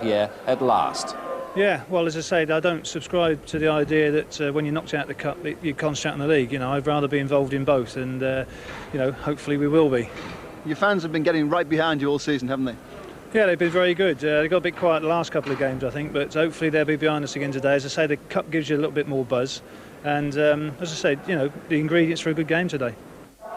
cup year at last. Yeah, well, as I said, I don't subscribe to the idea that when you're knocked out of the cup, you concentrate on the league. You know, I'd rather be involved in both, and you know, hopefully we will be. Your fans have been getting right behind you all season, haven't they? Yeah, they've been very good. They got a bit quiet the last couple of games, I think, but hopefully they'll be behind us again today. As I say, the cup gives you a little bit more buzz, and as I said, you know, the ingredients for a good game today.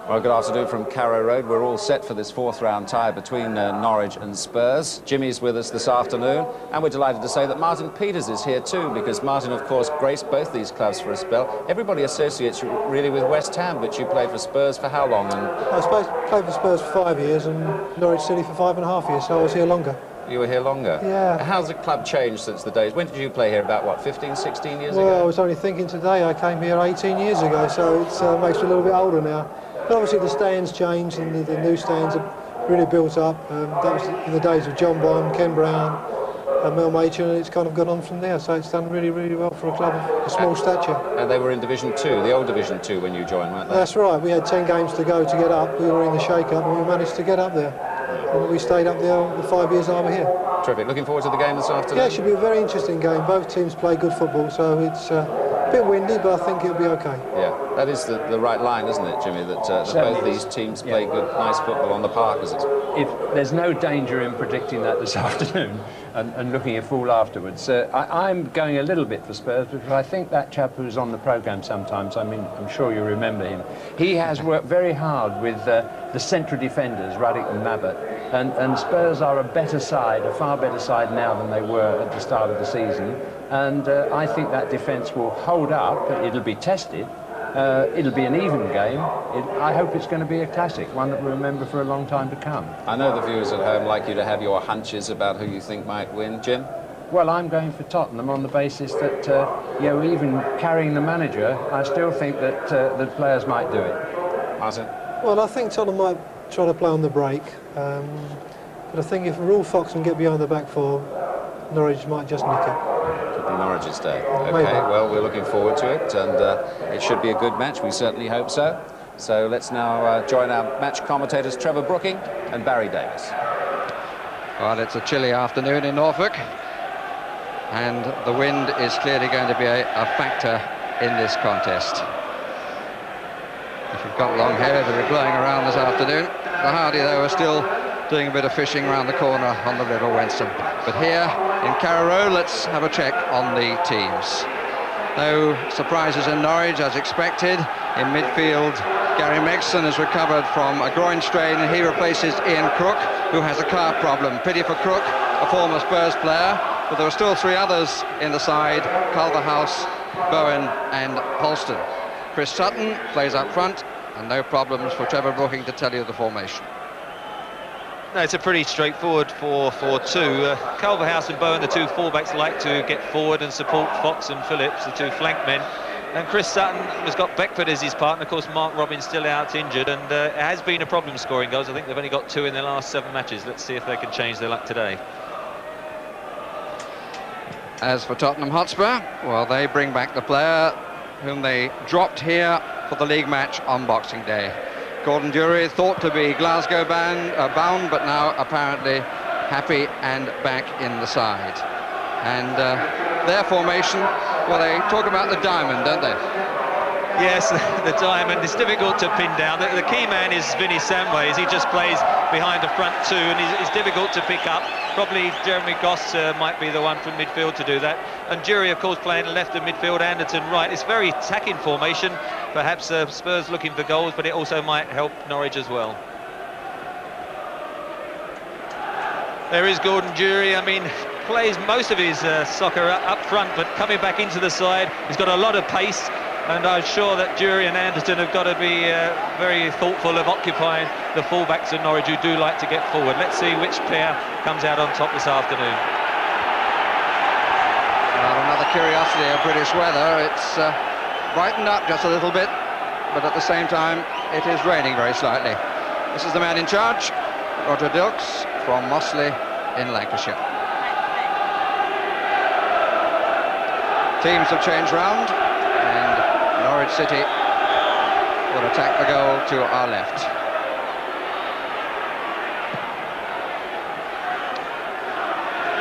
Well, good afternoon from Carrow Road. We're all set for this fourth round tie between Norwich and Spurs. Jimmy's with us this afternoon, and we're delighted to say that Martin Peters is here too, because Martin, of course, graced both these clubs for a spell. Everybody associates you really with West Ham, but you played for Spurs for how long? And I suppose played for Spurs for 5 years and Norwich City for 5.5 years, so I was here longer. You were here longer? Yeah. How's the club changed since the days? When did you play here? About, what, 15, 16 years ago? Well, I was only thinking today, I came here 18 years ago, so it makes me a little bit older now. But obviously the stands changed and the new stands have really built up. That was in the days of John Bond, Ken Brown, Mel Machin, and it's kind of gone on from there. So it's done really, really well for a club of a small stature. And they were in Division 2, the old Division 2 when you joined, weren't they? That's right. We had 10 games to go to get up. We were in the shake-up and we managed to get up there. And we stayed up there the 5 years I was here. Terrific. Looking forward to the game this afternoon? Yeah, it should be a very interesting game. Both teams play good football, so it's a bit windy, but I think it'll be okay. Yeah, that is the right line, isn't it, Jimmy, that both these teams play good, nice football on the park, as it's... If there's no danger in predicting that this afternoon and looking a fool afterwards. I'm going a little bit for Spurs because I think that chap who's on the programme sometimes, I mean, I'm sure you remember him, he has worked very hard with the central defenders, Ruddock and Mabbott, and Spurs are a better side, a far better side now than they were at the start of the season, and I think that defence will hold up. It'll be tested. It'll be an even game. I hope it's going to be a classic, one that we'll remember for a long time to come. I know the viewers at home like you to have your hunches about who you think might win. Jim? Well, I'm going for Tottenham on the basis that, you know, even carrying the manager, I still think that the players might do it. Martin? Well, I think Tottenham might try to play on the break, but I think if Rule Fox can get behind the back four, Norwich might just nick it. Norwich's day. Okay, Maybe. well, we're looking forward to it, and it should be a good match. We certainly hope so. So let's now join our match commentators, Trevor Brooking and Barry Davis. Well, it's a chilly afternoon in Norfolk, and the wind is clearly going to be a factor in this contest. If you've got long hair, they'll be blowing around this afternoon. The Hardy, though, are still doing a bit of fishing around the corner on the River Wensum. But here in Carrow Road, let's have a check on the teams. No surprises in Norwich, as expected. In midfield, Gary Megson has recovered from a groin strain, and he replaces Ian Crook, who has a calf problem. Pity for Crook, a former Spurs player, but there are still three others in the side: Culverhouse, Bowen and Holston. Chris Sutton plays up front, and no problems for Trevor Brooking to tell you the formation. No, it's a pretty straightforward 4-4-2. Culverhouse and Bowen, the two fullbacks, like to get forward and support Fox and Phillips, the two flank men. And Chris Sutton has got Beckford as his partner. Of course, Mark Robins still out injured, and it has been a problem scoring goals. I think they've only got 2 in their last 7 matches. Let's see if they can change their luck today. As for Tottenham Hotspur, well, they bring back the player whom they dropped here for the league match on Boxing Day. Gordon Dury, thought to be Glasgow bound, but now apparently happy and back in the side. And their formation, well, they talk about the diamond, don't they? Yes, the diamond. It's difficult to pin down. The key man is Vinnie Samways. He just plays behind the front two, and it's difficult to pick up. Probably Jeremy Goss might be the one from midfield to do that. And Jury, of course, playing left of midfield, Anderton right. It's very attacking formation. Perhaps Spurs looking for goals, but it also might help Norwich as well. There is Gordon Jury. I mean, plays most of his soccer up front, but coming back into the side, he's got a lot of pace. And I'm sure that Jury and Anderton have got to be very thoughtful of occupying the fullbacks of Norwich, who do like to get forward. Let's see which pair comes out on top this afternoon. Well, another curiosity of British weather. It's brightened up just a little bit, but at the same time, it is raining very slightly. This is the man in charge, Roger Dilks from Mossley in Lancashire. Teams have changed round. Norwich City will attack the goal to our left.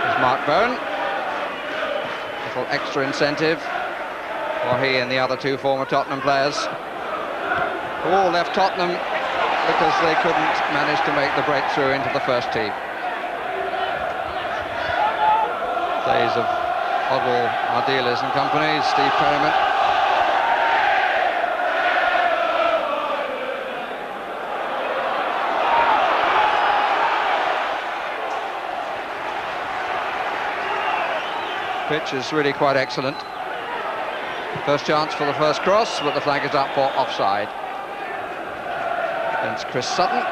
There's Mark Bowen. A little extra incentive for he and the other two former Tottenham players, who all left Tottenham because they couldn't manage to make the breakthrough into the first team. Days of Oddwell, Ardiles and company, Steve Perryman. Pitch is really quite excellent. First chance for the first cross, but the flag is up for offside. Against Chris Sutton.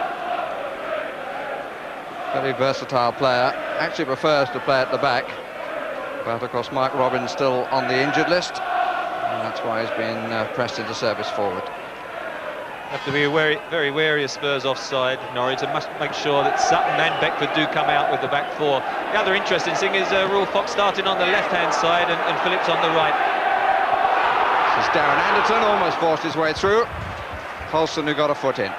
Very versatile player. Actually prefers to play at the back. But of course Mike Robbins still on the injured list. And that's why he's been pressed into service forward. Have to be very wary of Spurs offside, Norwich, and must make sure that Sutton and Beckford do come out with the back four. The other interesting thing is Royal Fox starting on the left-hand side and Phillips on the right. This is Darren Anderton, almost forced his way through. Holston, who got a foot in.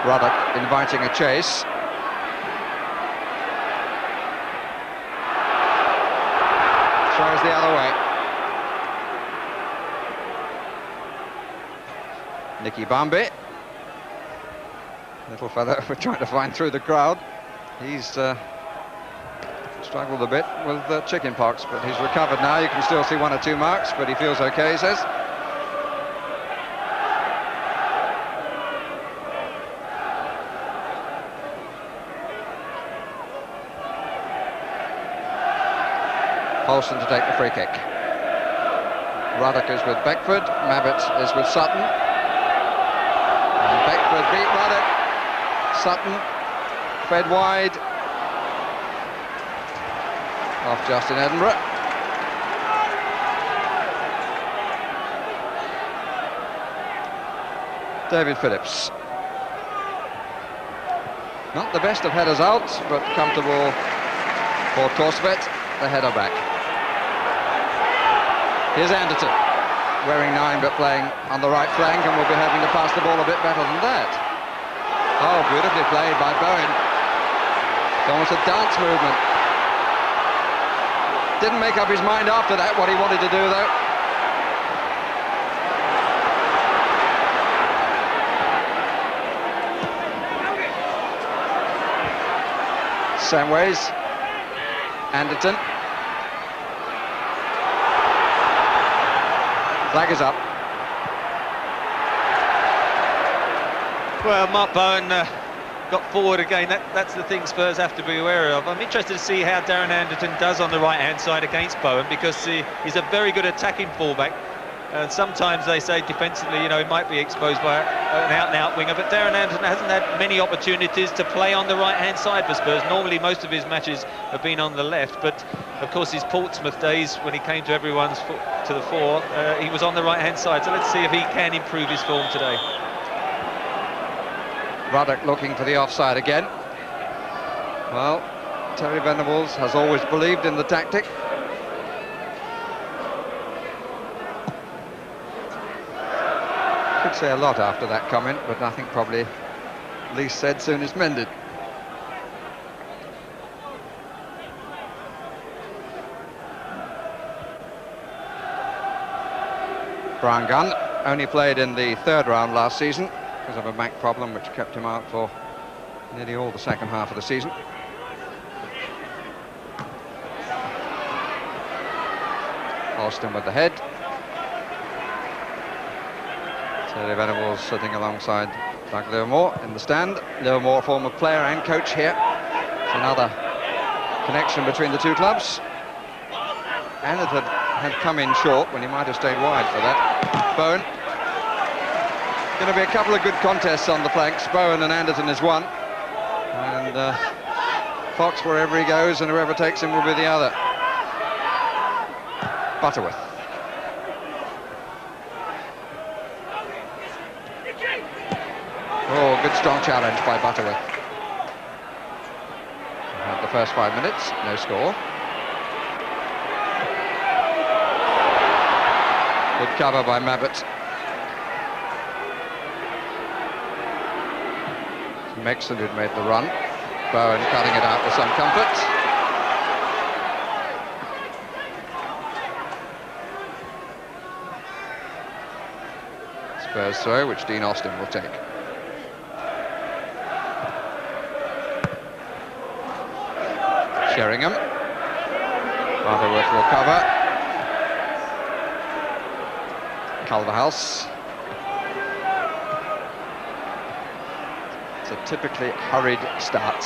Ruddock inviting a chase. Throws the other way. Nicky Bambi. Little fellow trying to find through the crowd. He's struggled a bit with chicken pox, but he's recovered now. You can still see one or two marks, but he feels okay, he says. Holston to take the free kick. Ruddock is with Beckford, Mabbott is with Sutton. And Beckford beat Ruddock. Sutton fed wide. Off just in Edinburgh. David Phillips. Not the best of headers out, but comfortable for Torsvet, the header back. Here's Anderton, wearing 9 but playing on the right flank, and will be having to pass the ball a bit better than that. Oh, beautifully played by Bowen. It's almost a dance movement. Didn't make up his mind after that what he wanted to do, though. Samways. Anderton. Flag is up. Well, Mark Bowen got forward again. That's the thing Spurs have to be aware of. I'm interested to see how Darren Anderton does on the right-hand side against Bowen, because he's a very good attacking fullback. And sometimes they say defensively, you know, he might be exposed by an out-and-out winger, but Darren Anderton hasn't had many opportunities to play on the right-hand side for Spurs. Normally, most of his matches have been on the left, but of course his Portsmouth days, when he came to everyone's to the fore, he was on the right-hand side. So let's see if he can improve his form today. Ruddock looking for the offside again. Well, Terry Venables has always believed in the tactic. Could say a lot after that comment, but I think probably least said soon is mended. Brian Gunn only played in the 3rd round last season because of a back problem which kept him out for nearly all the second half of the season. Holston with the head. Terry Venables sitting alongside Doug Livermore in the stand. Livermore, former player and coach here. It's another connection between the two clubs. And it had come in short when he might have stayed wide for that. Bowen. Going to be a couple of good contests on the flanks. Bowen and Anderton is one. And Fox, wherever he goes, and whoever takes him will be the other. Butterworth. Oh, good strong challenge by Butterworth. Had the first 5 minutes, no score. cover by Mabbott. Mexon who'd made the run. Bowen cutting it out with some comfort. Spurs throw, which Dean Austin will take. Sheringham. Butterworth will cover. Culverhouse. It's a typically hurried start.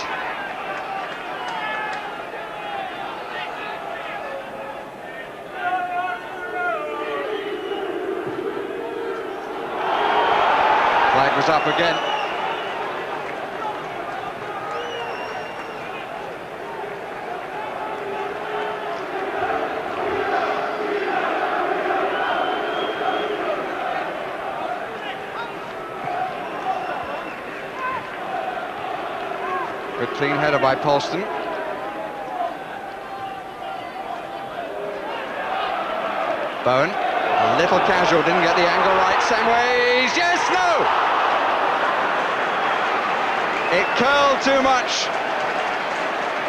Flag was up again. Good clean header by Polston. Bowen, a little casual, didn't get the angle right. Samways, yes, no! It curled too much.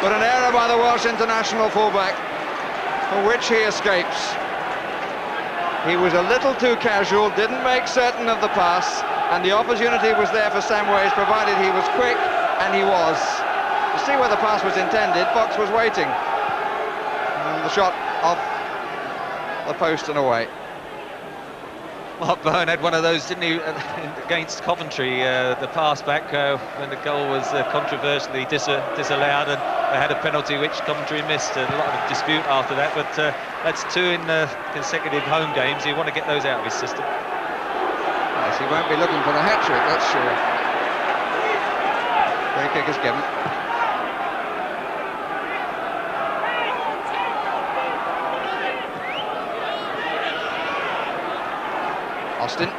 But an error by the Welsh international fullback, for which he escapes. He was a little too casual, didn't make certain of the pass, and the opportunity was there for Samways, provided he was quick. And he was. You see where the pass was intended, Fox was waiting. And the shot off the post and away. Mark Bowen had one of those, didn't he, against Coventry, the pass back when the goal was controversially disallowed, and they had a penalty which Coventry missed. A lot of dispute after that, but that's 2 in consecutive home games. You want to get those out of his system. Yes, he won't be looking for the hat-trick, that's sure. Free kick is given. Austin.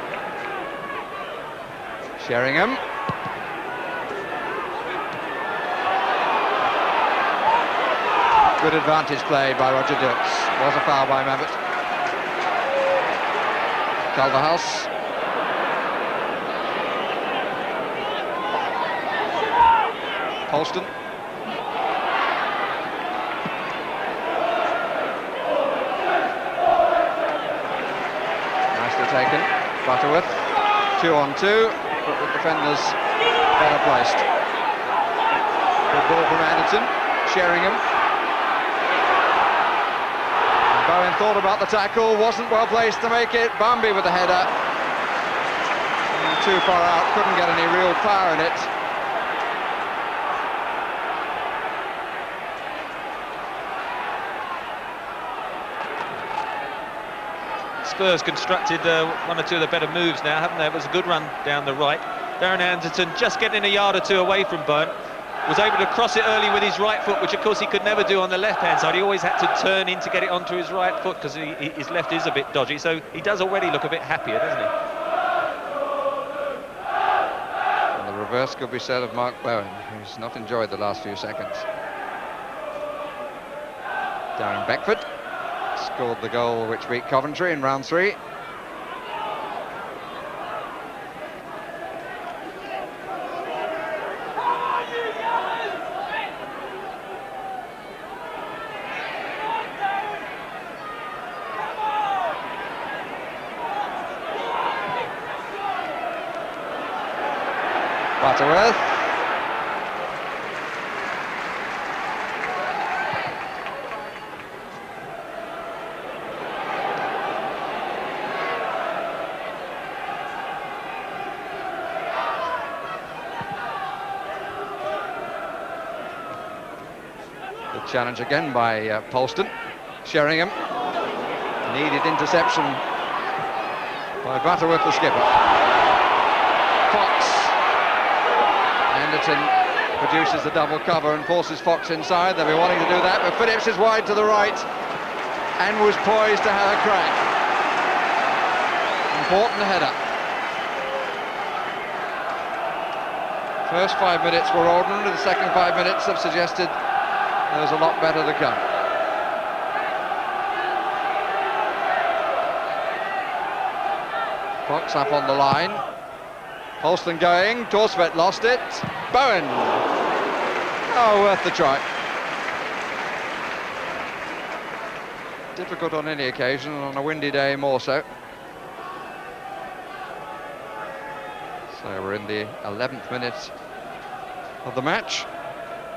Sheringham. Good advantage played by Roger Dirks. Was a foul by Mabbott. Culverhouse. Polston. Nicely taken. Butterworth. 2-on-2, but the defenders better placed. Good ball from Anderton. Sheringham. And Bowen thought about the tackle, wasn't well placed to make it. Bambi with the header. And too far out, couldn't get any real power in it. Spurs constructed 1 or 2 of the better moves now, haven't they? It was a good run down the right. Darren Anderton just getting a yard or 2 away from Bowen. Was able to cross it early with his right foot, which of course he could never do on the left-hand side. He always had to turn in to get it onto his right foot because his left is a bit dodgy. So he does already look a bit happier, doesn't he? And the reverse could be said of Mark Bowen, who's not enjoyed the last few seconds. Darren Beckford scored the goal which beat Coventry in round 3. Butterworth. Challenge again by Polston. Sheringham. Needed interception by Butterworth, the skipper. Fox. Anderton produces the double cover and forces Fox inside. They'll be wanting to do that, but Phillips is wide to the right and was poised to have a crack. Important header. First 5 minutes were ordinary, the second 5 minutes have suggested there's a lot better to come. Puck's up on the line. Holston going, Torsvet lost it. Bowen! Oh, worth the try. Difficult on any occasion, and on a windy day more so. So we're in the 11th minute of the match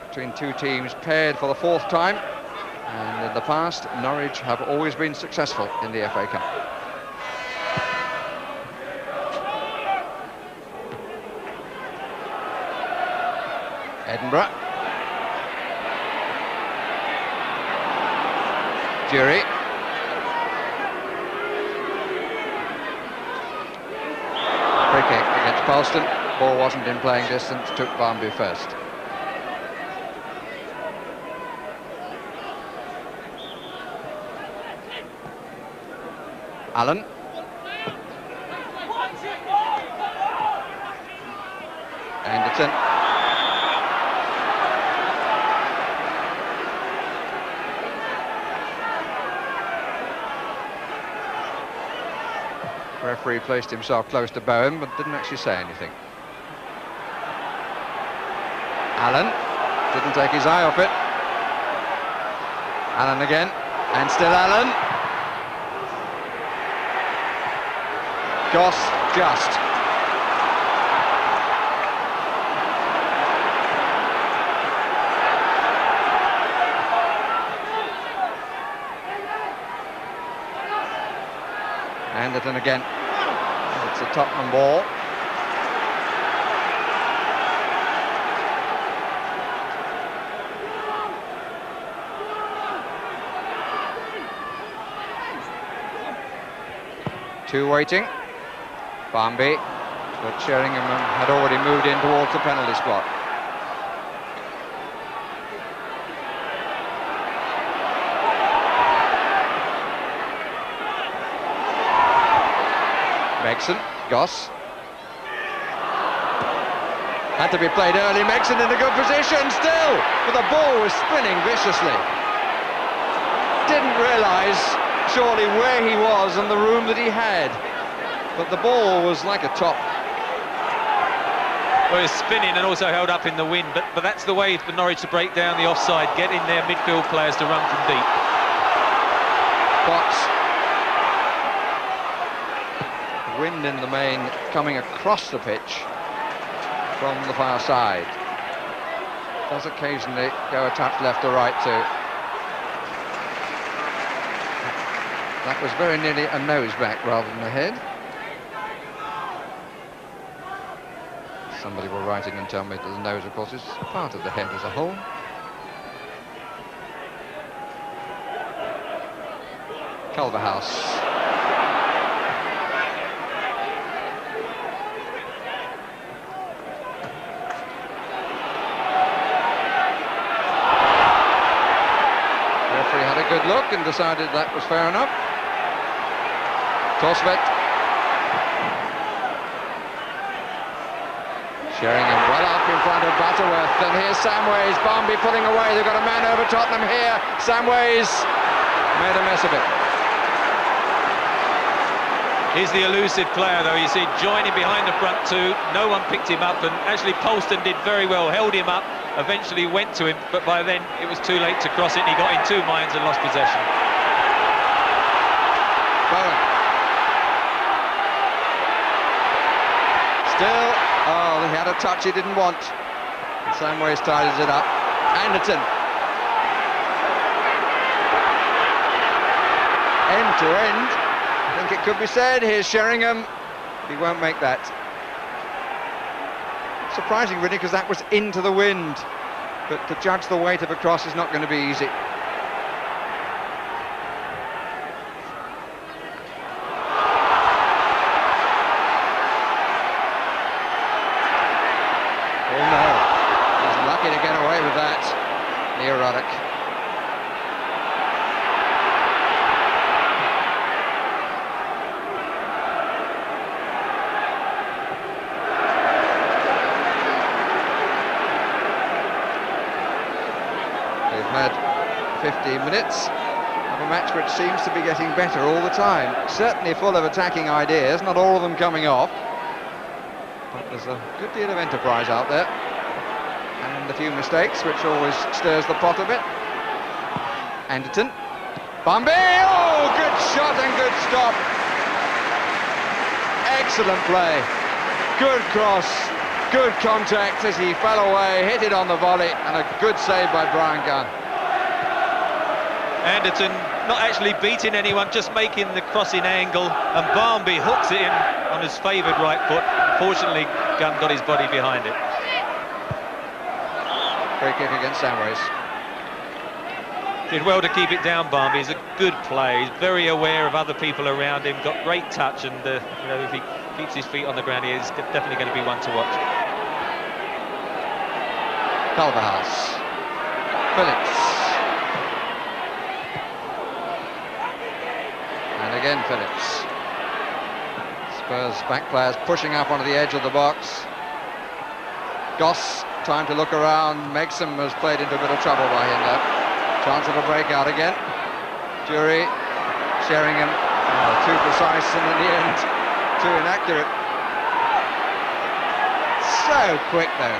between two teams paired for the 4th time, and in the past Norwich have always been successful in the FA Cup. Edinburgh. Jury. Free kick against Polston. Ball wasn't in playing distance, took Barnby first. Allen. Anderton. Referee placed himself close to Bowen, but didn't actually say anything. Allen didn't take his eye off it. Allen again, and still Allen. Goss just. Anderton again. It's a Tottenham ball. Two waiting. Barnby, but Sheringham had already moved in towards the penalty spot. Megson, Goss. Had to be played early. Megson in a good position still, but the ball was spinning viciously. Didn't realise, surely, where he was and the room that he had. But the ball was like a top. Well, it's spinning and also held up in the wind, but that's the way for Norwich to break down the offside, getting their midfield players to run from deep. Fox. Wind in the main coming across the pitch from the far side. Does occasionally go a touch left or right too. That was very nearly a nose back rather than a head. Somebody will write in and tell me that the nose, of course, is part of the head as a whole. Culverhouse. Referee had a good look and decided that was fair enough. Torsvet. Sheringham well up in front of Butterworth, and here's Samways. Barnby pulling away. They've got a man over Tottenham here. Samways made a mess of it. He's the elusive player, though. You see, joining behind the front two. No one picked him up, and actually Polston did very well. Held him up, eventually went to him, but by then it was too late to cross it, and he got in two minds and lost possession. Bowen. Still. Oh, he had a touch he didn't want. And Samways tidies it up. Anderton. End to end. I think it could be said. Here's Sheringham. He won't make that. Surprising, really, because that was into the wind. But to judge the weight of a cross is not going to be easy. Neurotic. We've had 15 minutes of a match which seems to be getting better all the time. Certainly full of attacking ideas, not all of them coming off. But there's a good deal of enterprise out there. And a few mistakes, which always stirs the pot a bit. Anderton. Bambi! Oh, good shot and good stop. Excellent play. Good cross. Good contact as he fell away, hit it on the volley, and a good save by Brian Gunn. Anderton not actually beating anyone, just making the crossing angle, and Barnby hooks it in on his favoured right foot. Fortunately, Gunn got his body behind it. Free kick against Samways. Did well to keep it down, Barnby. He's a good play. He's very aware of other people around him, got great touch, and you know, if he keeps his feet on the ground, he is definitely going to be one to watch. Culverhouse. Phillips. And again Phillips. Spurs back players pushing up onto the edge of the box. Goss, time to look around. Megson has played into a bit of trouble by him there. Chance of a breakout again. Jury, Sheringham, too precise and in the end too inaccurate. So quick though.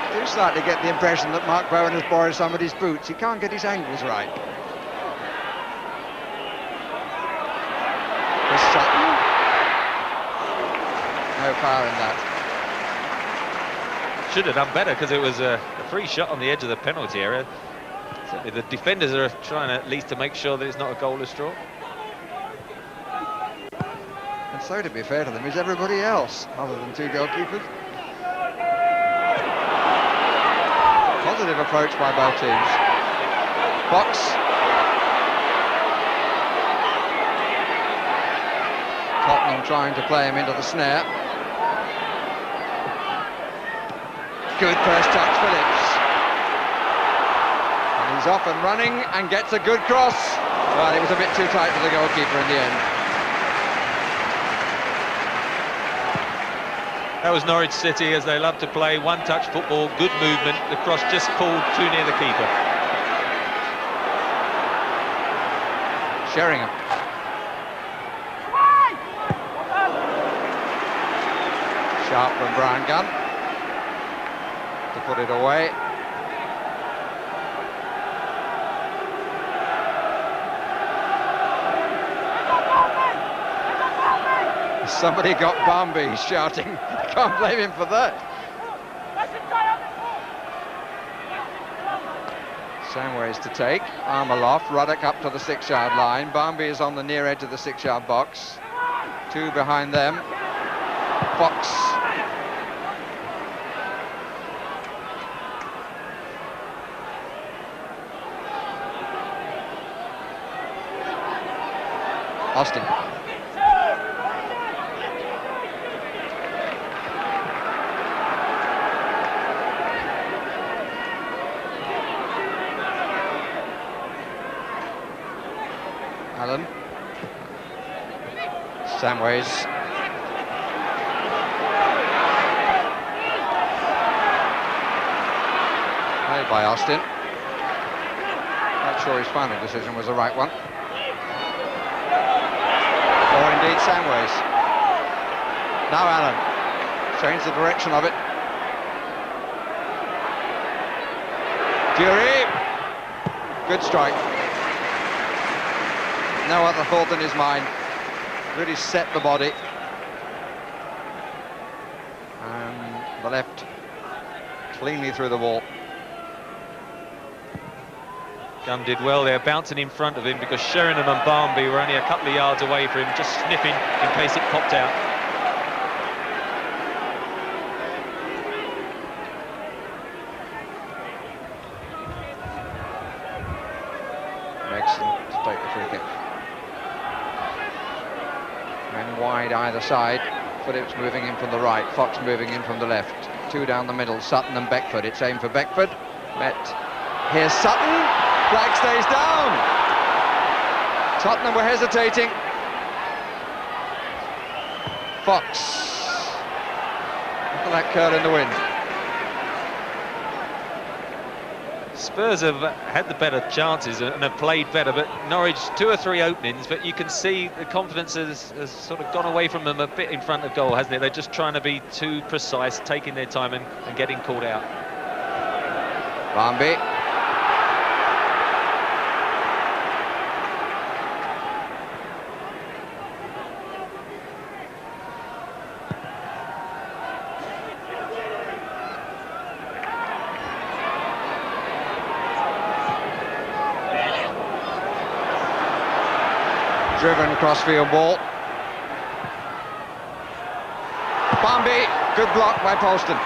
I do slightly get the impression that Mark Bowen has borrowed somebody's boots. He can't get his angles right. Chris Sutton. No foul in that. Should have done better because it was a free shot on the edge of the penalty area. Certainly the defenders are trying at least to make sure that it's not a goalless draw. And so, to be fair to them, is everybody else, other than two goalkeepers. Positive approach by both teams. Fox. Tottenham trying to play him into the snare. Good first touch, Phillips. And he's off and running and gets a good cross. Well, it was a bit too tight for the goalkeeper in the end. That was Norwich City, as they love to play one-touch football, good movement. The cross just pulled too near the keeper. Sheringham. Sharp from Brian Gunn to put it away. Somebody got Barnby shouting. Can't blame him for that. Samways to take. Arm aloft. Ruddock up to the 6-yard line. Barnby is on the near edge of the 6-yard box. Two behind them. Fox. Austin. Allen. Samways. Played by Austin. Not sure his final decision was the right one. Or indeed Samways. Now Allen. Change the direction of it. Dury. Good strike. No other thought in his mind. Really set the body. And the left cleanly through the wall. Gunn did well there, bouncing in front of him, because Sheringham and Barnby were only a couple of yards away from him, just sniffing in case it popped out. Megson to take the free kick. Men wide either side. Phillips moving in from the right, Fox moving in from the left. Two down the middle, Sutton and Beckford. It's aimed for Beckford. Met. Here's Sutton. Flag stays down. Tottenham were hesitating. Fox. Look at that curl in the wind. Spurs have had the better chances and have played better, but Norwich 2 or 3 openings, but you can see the confidence has sort of gone away from them a bit in front of goal, hasn't it? They're just trying to be too precise, taking their time and getting caught out. Barnby. Driven crossfield ball. Barnby, good block by Polston.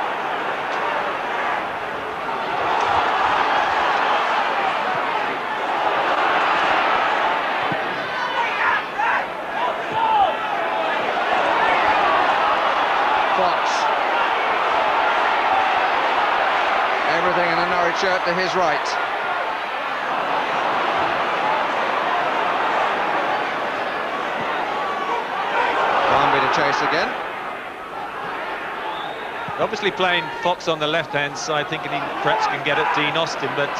Fox. Everything in a Norwich shirt to his right. Chase again. Obviously playing Fox on the left-hand side, thinking he perhaps can get at Dean Austin, but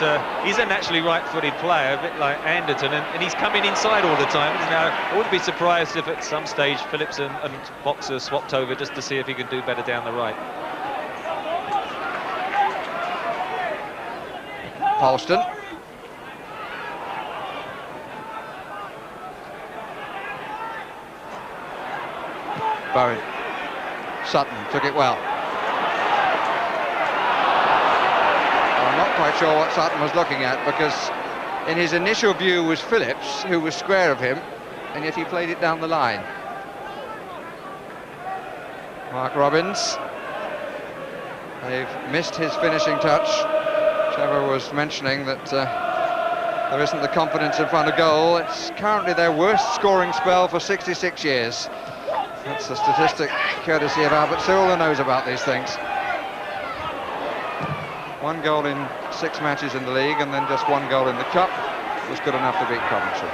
he's a naturally right-footed player, a bit like Anderton, and he's coming inside all the time. Now, I wouldn't be surprised if at some stage Phillips and Fox are swapped over just to see if he can do better down the right. Polston. Bowen. Sutton took it well. I'm not quite sure what Sutton was looking at, because in his initial view was Phillips, who was square of him, and yet he played it down the line. Mark Robbins. They've missed his finishing touch. Trevor was mentioning that there isn't the confidence in front of goal. It's currently their worst scoring spell for 66 years. That's a statistic courtesy of Albert Sewell, who knows about these things. 1 goal in 6 matches in the league, and then just 1 goal in the cup was good enough to beat Coventry.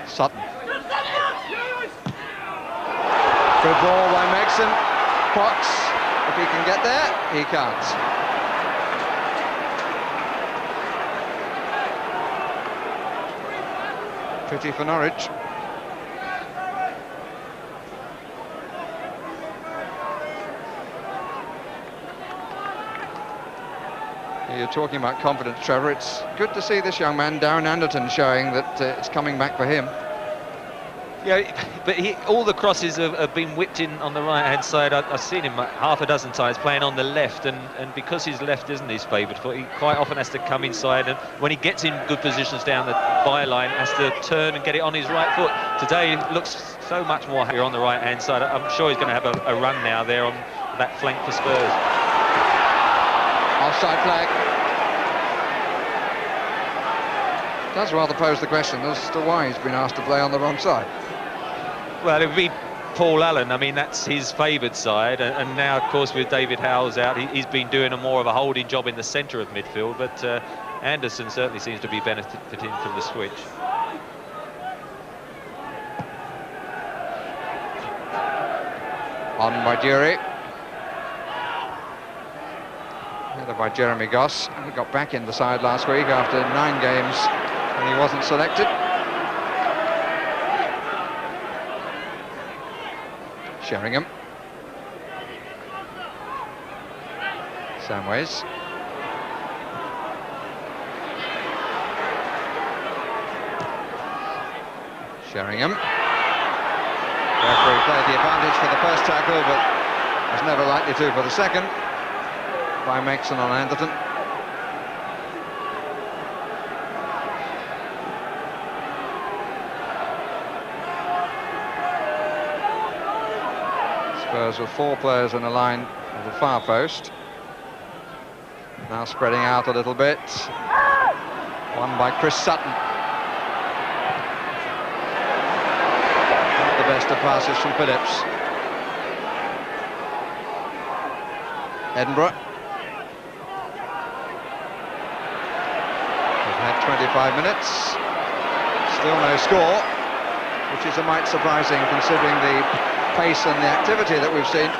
Sutton. Good ball by Megson. Fox, if he can get there, he can't. Pity for Norwich. You're talking about confidence, Trevor. It's good to see this young man, Darren Anderton, showing that it's coming back for him. Yeah, but all the crosses have been whipped in on the right-hand side. I've seen him half a dozen times playing on the left, and because his left isn't his favoured foot, he quite often has to come inside, and when he gets in good positions down the byline, has to turn and get it on his right foot. Today, he looks so much more happier on the right-hand side. I'm sure he's going to have a run now there on that flank for Spurs. Offside flag. Does rather pose the question as to why he's been asked to play on the wrong side. Well, it would be Paul Allen. I mean, that's his favoured side, and now, of course, with David Howells out, he's been doing a more of a holding job in the centre of midfield, but Anderson certainly seems to be benefiting from the switch. On by Jury. Headed by Jeremy Goss. He got back in the side last week after 9 games when he wasn't selected. Sheringham. Samways. Sheringham. Referee played the advantage for the first tackle, but was never likely to for the second, by Megson on Anderton. Spurs with 4 players in a line of the far post. Now spreading out a little bit. One by Chris Sutton. Not the best of passes from Phillips. Edinburgh. We've had 25 minutes. Still no score. which is a mite surprising considering the pace and the activity that we've seen.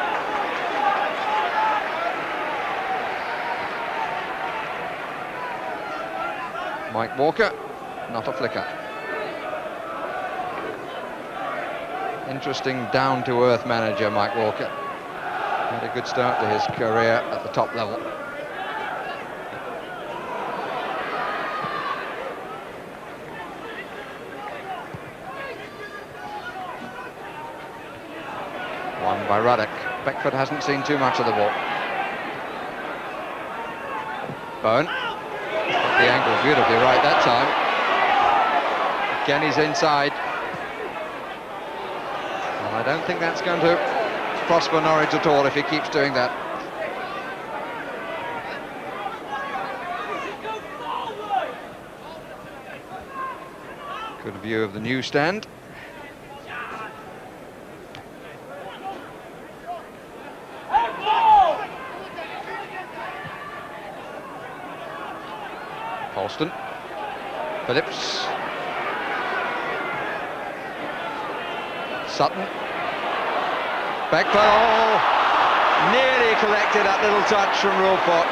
Mike Walker, not a flicker. Interesting down-to-earth manager, Mike Walker. Had a good start to his career at the top level. Won by Ruddock. Beckford hasn't seen too much of the ball. Bone. Got the angle beautifully right that time. Again, he's inside. And I don't think that's going to prosper Norwich at all if he keeps doing that. Good view of the new stand. Holston, Phillips, Sutton, Beckford, oh, nearly collected that little touch from Will Fox.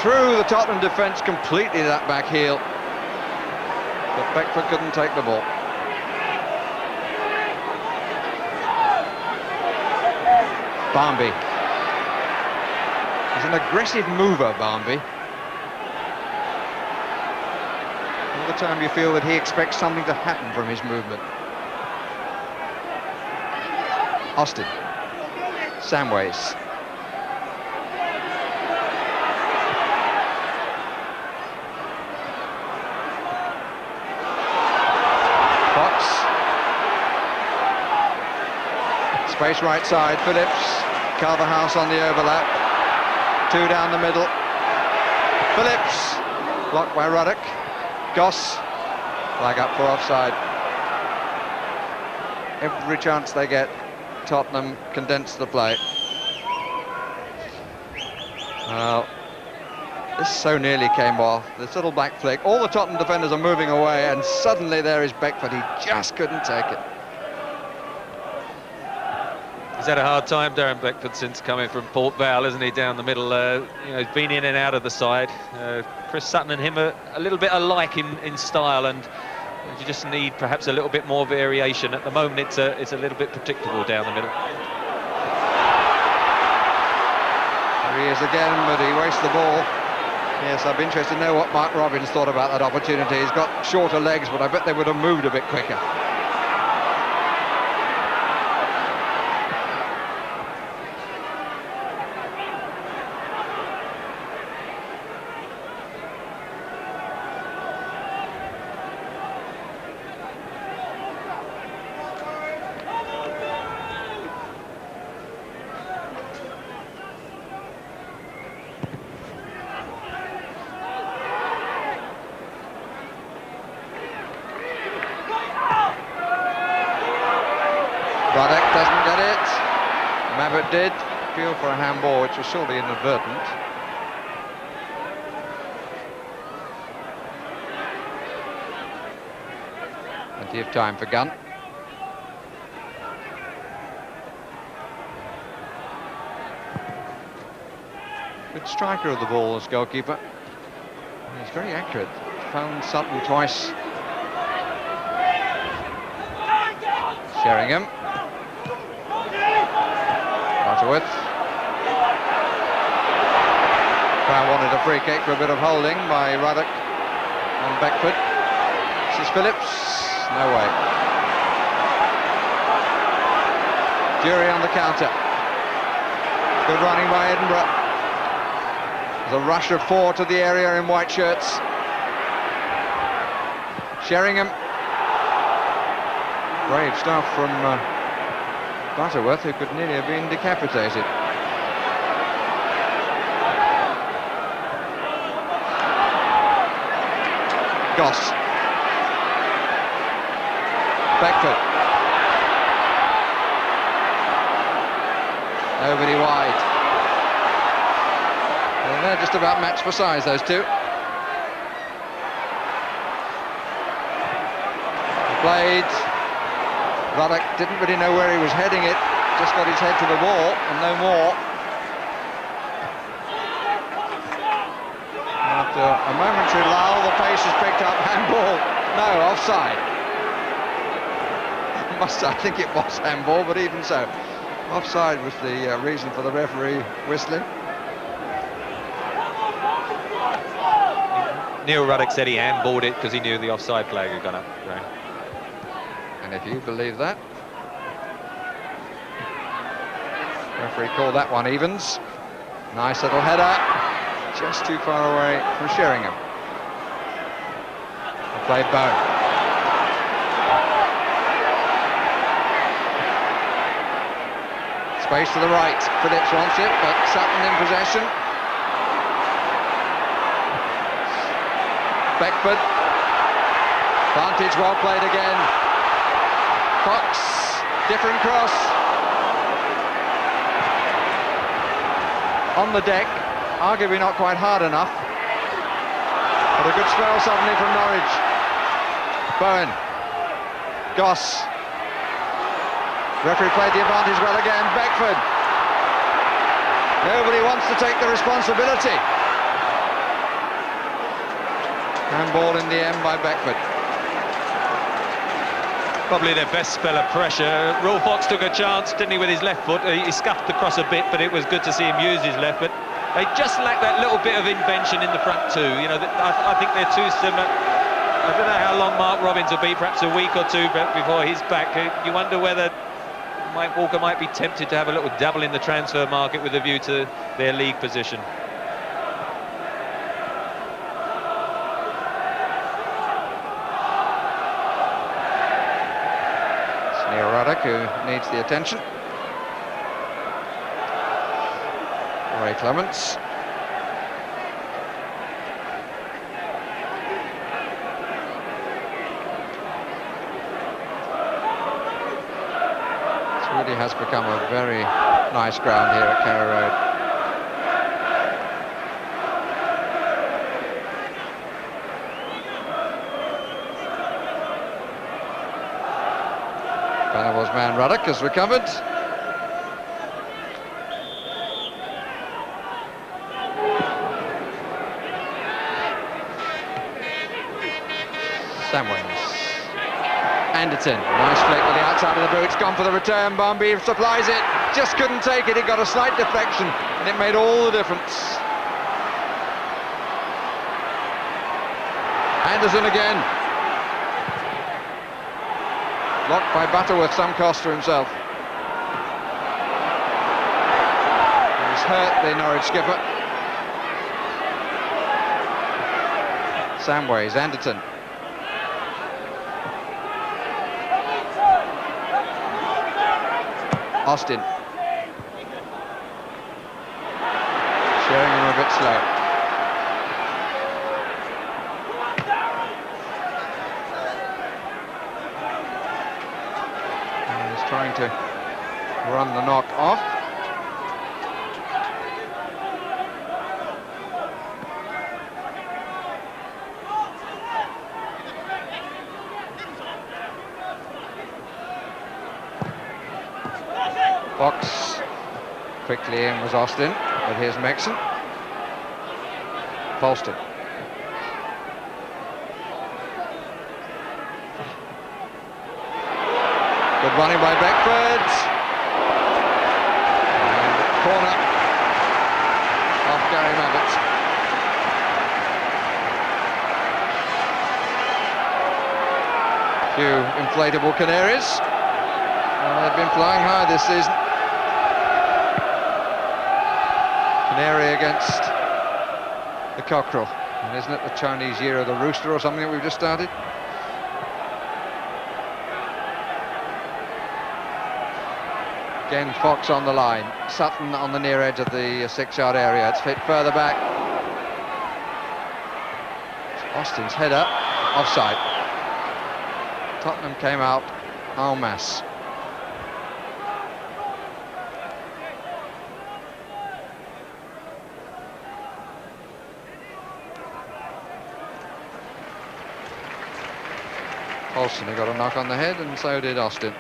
Through the Tottenham defence completely, that back heel, but Beckford couldn't take the ball. Barmby. He's an aggressive mover, Barmby. All the time you feel that he expects something to happen from his movement. Austin. Samways. Fox. Space right side, Phillips. Carverhouse on the overlap. Two down the middle. Phillips, blocked by Ruddock. Goss, flag up for offside. Every chance they get, Tottenham condense the play. Well, this so nearly came off. This little back flick. All the Tottenham defenders are moving away, and suddenly there is Beckford. He just couldn't take it. He's had a hard time, Darren Beckford, since coming from Port Vale, isn't he, down the middle? You know, he's been in and out of the side. Chris Sutton and him are a little bit alike in style, and you just need perhaps a little bit more variation. At the moment, it's a little bit predictable down the middle. There he is again, but he wastes the ball. Yes, I'd be interested to know what Mark Robbins thought about that opportunity. He's got shorter legs, but I bet they would have moved a bit quicker. Ruddock doesn't get it. Mabbott did. Appeal for a handball, which was surely inadvertent. Plenty of time for Gunn. Good striker of the ball, as goalkeeper. He's very accurate. Found Sutton twice. Sheringham. Butterworth. Crown wanted a free kick for a bit of holding by Ruddock on Beckford. This is Phillips. No way. Jury on the counter. Good running by Edinburgh. There's a rush of four to the area in white shirts. Sheringham. Brave stuff from Butterworth, who could nearly have been decapitated. Goss. Beckford. Nobody wide. Well, they're just about matched for size, those two. played. Ruddock didn't really know where he was heading it, just got his head to the wall and no more. After a momentary lull, the pace is picked up. Handball. No, offside. I think it was handball, but even so, offside was the reason for the referee whistling. Neil Ruddock said he handballed it because he knew the offside flag had gone up. Right. And if you believe that, referee called that one evens. Nice little header, just too far away from Sheringham. Played Bowen. Space to the right. Phillips wants it, but Sutton in possession. Beckford. Vantage well played again. Fox. Different cross. On the deck. Arguably not quite hard enough. But a good spell suddenly from Norwich. Bowen. Goss. Referee played the advantage well again. Beckford. Nobody wants to take the responsibility. Handball in the end by Beckford. Probably their best spell of pressure. Rolf Fox took a chance, didn't he, with his left foot? He scuffed the cross a bit, but it was good to see him use his left. But they just lack that little bit of invention in the front two. You know, I think they're too similar. I don't know how long Mark Robins will be, perhaps a week or two before he's back. You wonder whether Mike Walker might be tempted to have a little dabble in the transfer market with a view to their league position. It's Neil Ruddock who needs the attention. Ray Clements. It has become a very nice ground here at Carrow Road. Venables' man Ruddock has recovered. Samways. Anderton, nice flick with the outside of the boot, gone for the return, Barnby supplies it, just couldn't take it, it got a slight deflection, and it made all the difference. Anderson again. Blocked by Butterworth, some cost to himself. He's hurt, the Norwich skipper. Samways, Anderton. Austin. Sheringham a bit slow. And he's trying to run the knock off. Fox, quickly in was Austin, but here's Mexon. Polston. Good running by Beckford. And corner off Gary Mabbott. Few inflatable canaries. They've been flying high this season. Canary against the cockerel. And isn't it the Chinese year of the rooster or something that we've just started? Again, Fox on the line. Sutton on the near edge of the 6-yard area. It's hit further back. Austin's header. Offside. Tottenham came out en masse. Olsen, who got a knock on the head, and so did Austin.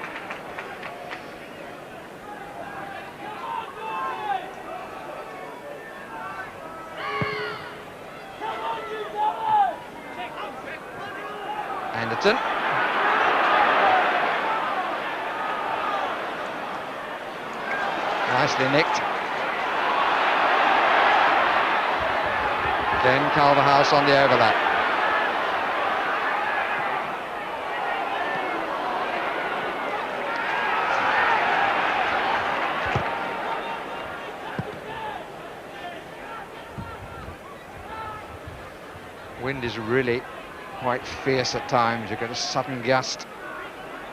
Anderton. Nicely nicked. Again, Culverhouse on the overlap. Wind is really quite fierce at times. You get a sudden gust.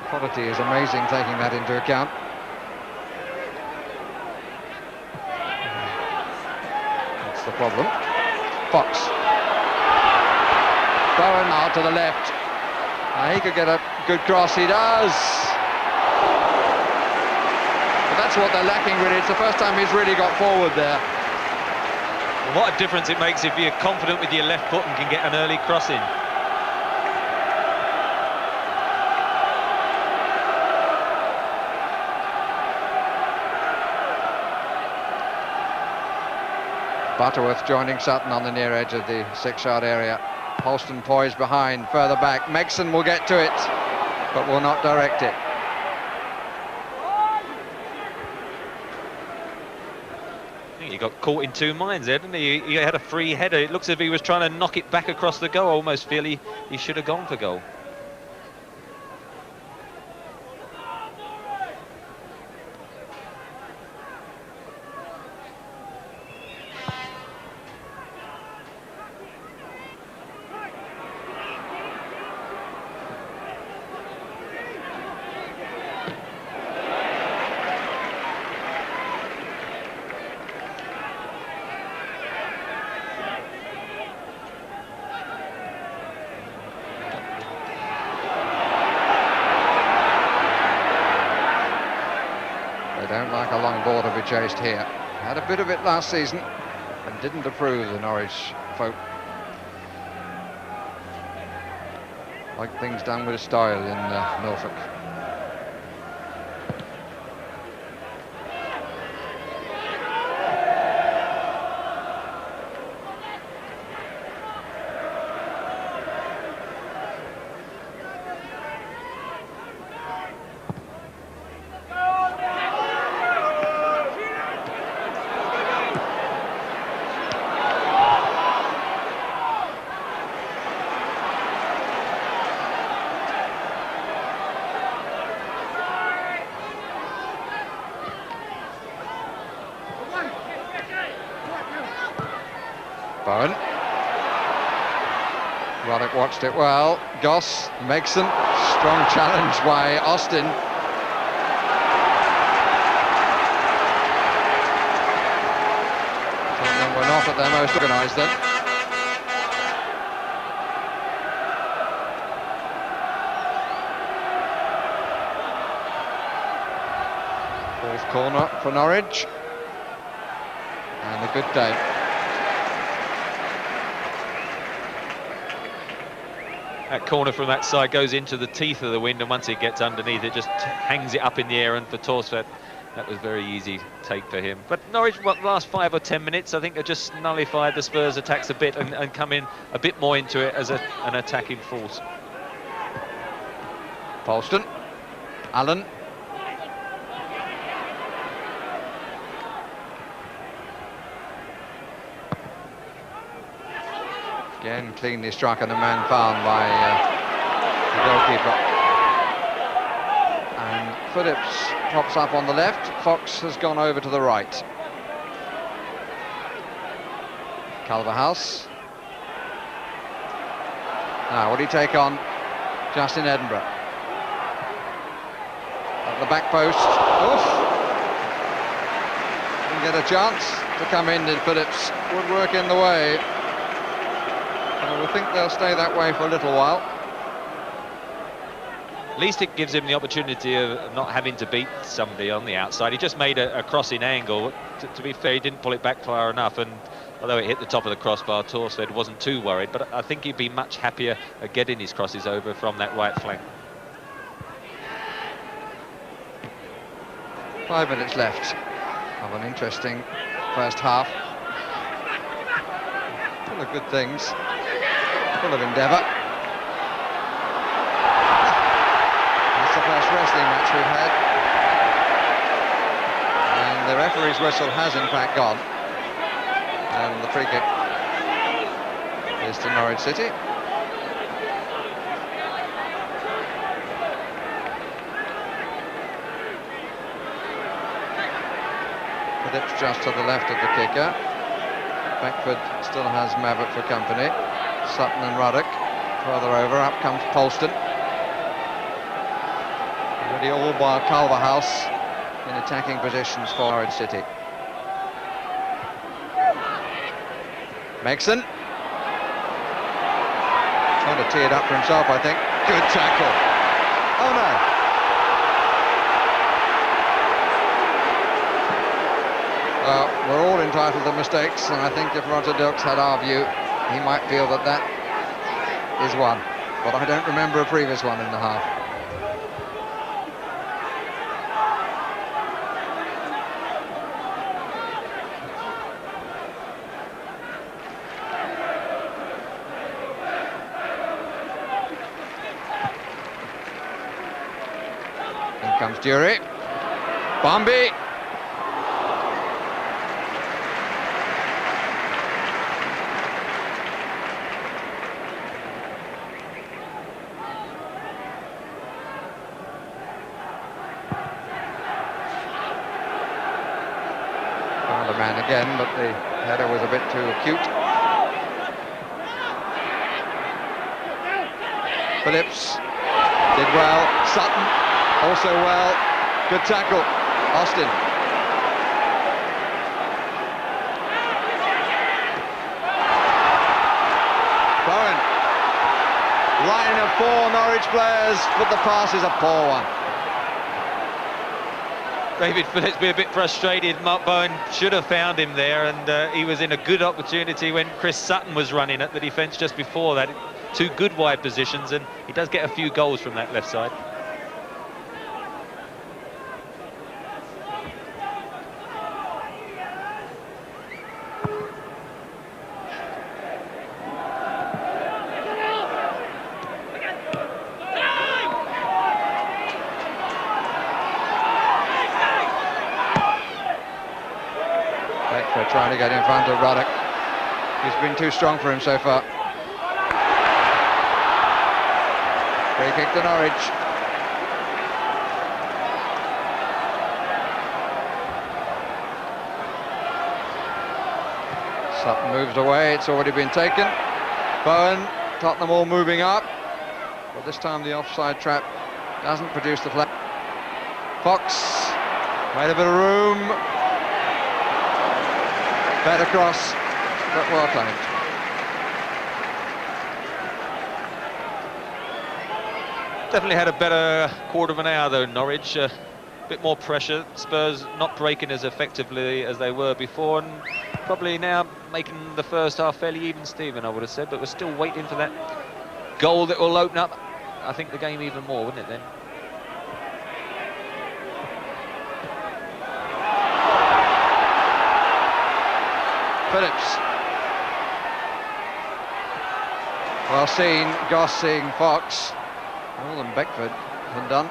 Quality is amazing, taking that into account. That's the problem. Fox. Bowen out to the left. He could get a good cross. He does. But that's what they're lacking, really. It's the first time he's really got forward there. What a difference it makes if you're confident with your left foot and can get an early cross in. Butterworth joining Sutton on the near edge of the 6-yard area. Holston poised behind, further back. Megson will get to it, but will not direct it. He got caught in two minds there, didn't he? He had a free header. It looks as if he was trying to knock it back across the goal. I almost feel he should have gone for goal. Chased here. Had a bit of it last season and didn't approve, the Norwich folk. Like things done with a style in Norfolk. Bowen. Roddick watched it well. Goss, Megson, strong challenge by Austin. Tottenham were not at their most organised then. Fourth corner for Norwich. And a good day. That corner from that side goes into the teeth of the wind, and once it gets underneath, it just hangs it up in the air, and for Torsved, that was very easy take for him. But Norwich, the last 5 or 10 minutes, I think, have just nullified the Spurs' attacks a bit and come in a bit more into it as an attacking force. Polston, Allen. Again, cleanly struck and a man found by the goalkeeper. And Phillips pops up on the left. Fox has gone over to the right. Culverhouse. Now, will he take on Justin Edinburgh? At the back post. Oof! Didn't get a chance to come in, did Phillips. Would work in the way. I think they'll stay that way for a little while. At least it gives him the opportunity of not having to beat somebody on the outside. He just made a crossing angle. To be fair, he didn't pull it back far enough, and although it hit the top of the crossbar, Torsved wasn't too worried, but I think he'd be much happier at getting his crosses over from that right flank. 5 minutes left of an interesting first half. Full of good things, full of endeavour. It's the first wrestling match we've had. And the referee's whistle has in fact gone. And the free kick is to Norwich City. Phillips just to the left of the kicker. Beckford still has Maverick for company. Sutton and Ruddock further over. Up comes Polston. Already all by Culverhouse in attacking positions for Norwich City. Megson. Trying to tee it up for himself, I think. Good tackle. Oh no. We're all entitled to mistakes, and I think if Roger Dilks had our view, he might feel that that is one. But I don't remember a previous one in the half. In comes Dury. Bombi. Again, but the header was a bit too acute. Phillips did well. Sutton also well. Good tackle. Austin. Bowen. Line of 4 Norwich players, but the pass is a poor one. David Phillips be a bit frustrated. Mark Bowen should have found him there, and he was in a good opportunity when Chris Sutton was running at the defence just before that. 2 good wide positions, and he does get a few goals from that left side. Trying to get in front of Ruddock. He's been too strong for him so far. Free kick to Norwich. Sutton moves away, it's already been taken. Bowen, Tottenham all moving up. But this time the offside trap doesn't produce the flag. Fox, made a bit of room. Better cross, but well timed. Definitely had a better quarter of an hour though, Norwich. A bit more pressure. Spurs not breaking as effectively as they were before, and probably now making the first half fairly even, Stephen, I would have said, but we're still waiting for that goal that will open up, I think, the game even more, wouldn't it then? Phillips. Well seen, Goss seeing Fox. More than Beckford had done.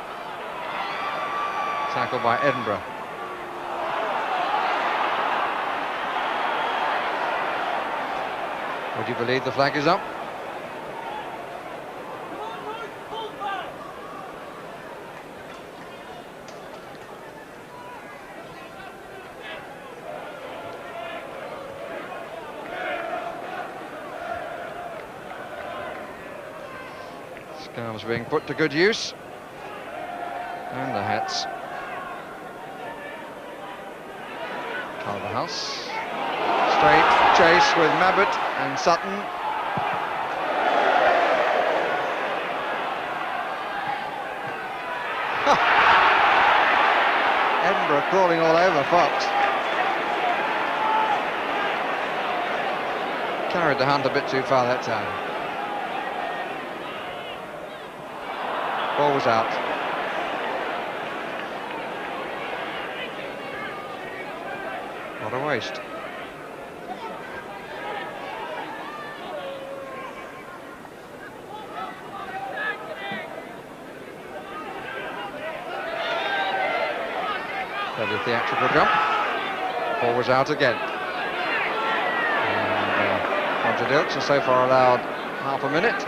Tackled by Edinburgh. Would you believe the flag is up? Scarves being put to good use. And the hats. Culverhouse. Straight chase with Mabbutt and Sutton. Edinburgh crawling all over Fox. Carried the hunt a bit too far that time. Ball was out. What a waste. Very theatrical jump. Ball was out again. And Roger Dilks has so far allowed half a minute.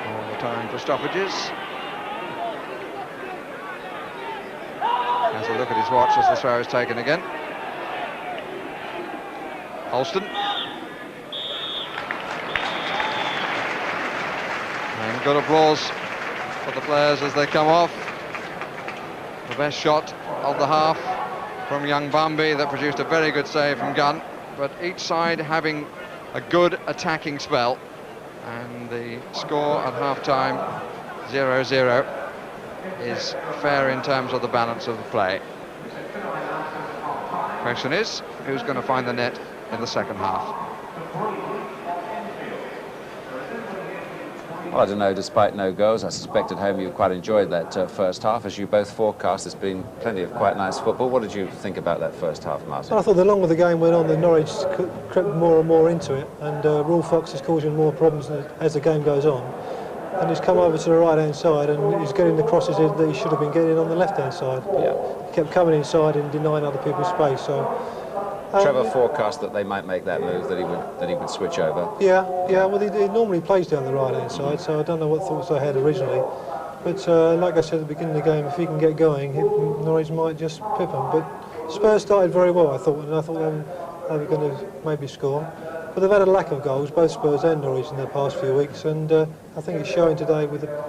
All the time for stoppages. Has a look at his watch as the throw is taken again. Holston. And good applause for the players as they come off. The best shot of the half from young Bambi that produced a very good save from Gunn, but each side having a good attacking spell, and the score at half-time 0-0 is fair in terms of the balance of the play. Question is, who's going to find the net in the second half? Well, I don't know, despite no goals, I suspect at home you quite enjoyed that first half. As you both forecast, there's been plenty of quite nice football. What did you think about that first half, Martin? I thought the longer the game went on, the Norwich crept more and more into it, and Raul Fox is causing more problems as the game goes on. And he's come over to the right-hand side, and he's getting the crosses in that he should have been getting on the left-hand side. Yeah. He kept coming inside and denying other people's space. So Trevor forecast that they might make that move, that he would switch over. Yeah. Well, he normally plays down the right-hand side, so I don't know what thoughts I had originally. But like I said at the beginning of the game, if he can get going, Norwich might just pip him. But Spurs started very well, I thought, and I thought they were going to maybe score. But they've had a lack of goals, both Spurs and Norwich, in their past few weeks, and I think it's showing today with a